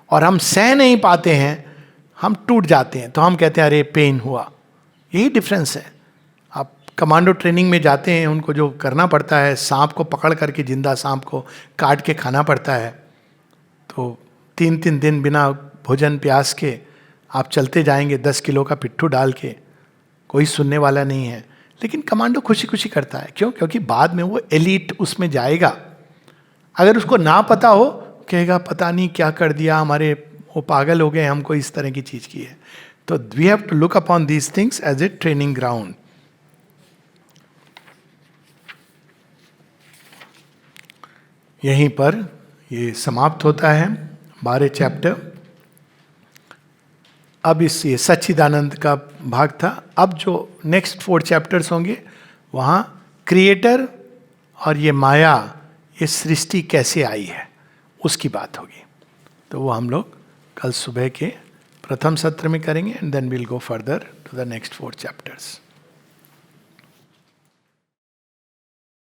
और हम सह नहीं पाते हैं, हम टूट जाते हैं, तो हम कहते हैं अरे पेन हुआ. यही डिफरेंस है. आप कमांडो ट्रेनिंग में जाते हैं, उनको जो करना पड़ता है, सांप को पकड़ करके, जिंदा सांप को काट के खाना पड़ता है, तो 3-3 दिन बिना भोजन प्यास के आप चलते जाएंगे 10 किलो का पिट्ठू डाल के, कोई सुनने वाला नहीं है. लेकिन कमांडो खुशी खुशी करता है. क्यों? क्योंकि बाद में वो एलीट उसमें जाएगा. अगर उसको ना पता हो, कहेगा पता नहीं क्या कर दिया, हमारे वो पागल हो गए, हमको इस तरह की चीज की है. तो we have to look upon these things as a training ground. यहीं पर ये समाप्त होता है 12 चैप्टर. अब इस ये सच्चिदानंद का भाग था. अब जो नेक्स्ट 4 चैप्टर्स होंगे वहाँ क्रिएटर और ये माया, ये सृष्टि कैसे आई है, उसकी बात होगी. तो वो हम लोग कल सुबह के प्रथम सत्र में करेंगे, and then will go further to the next 4 chapters.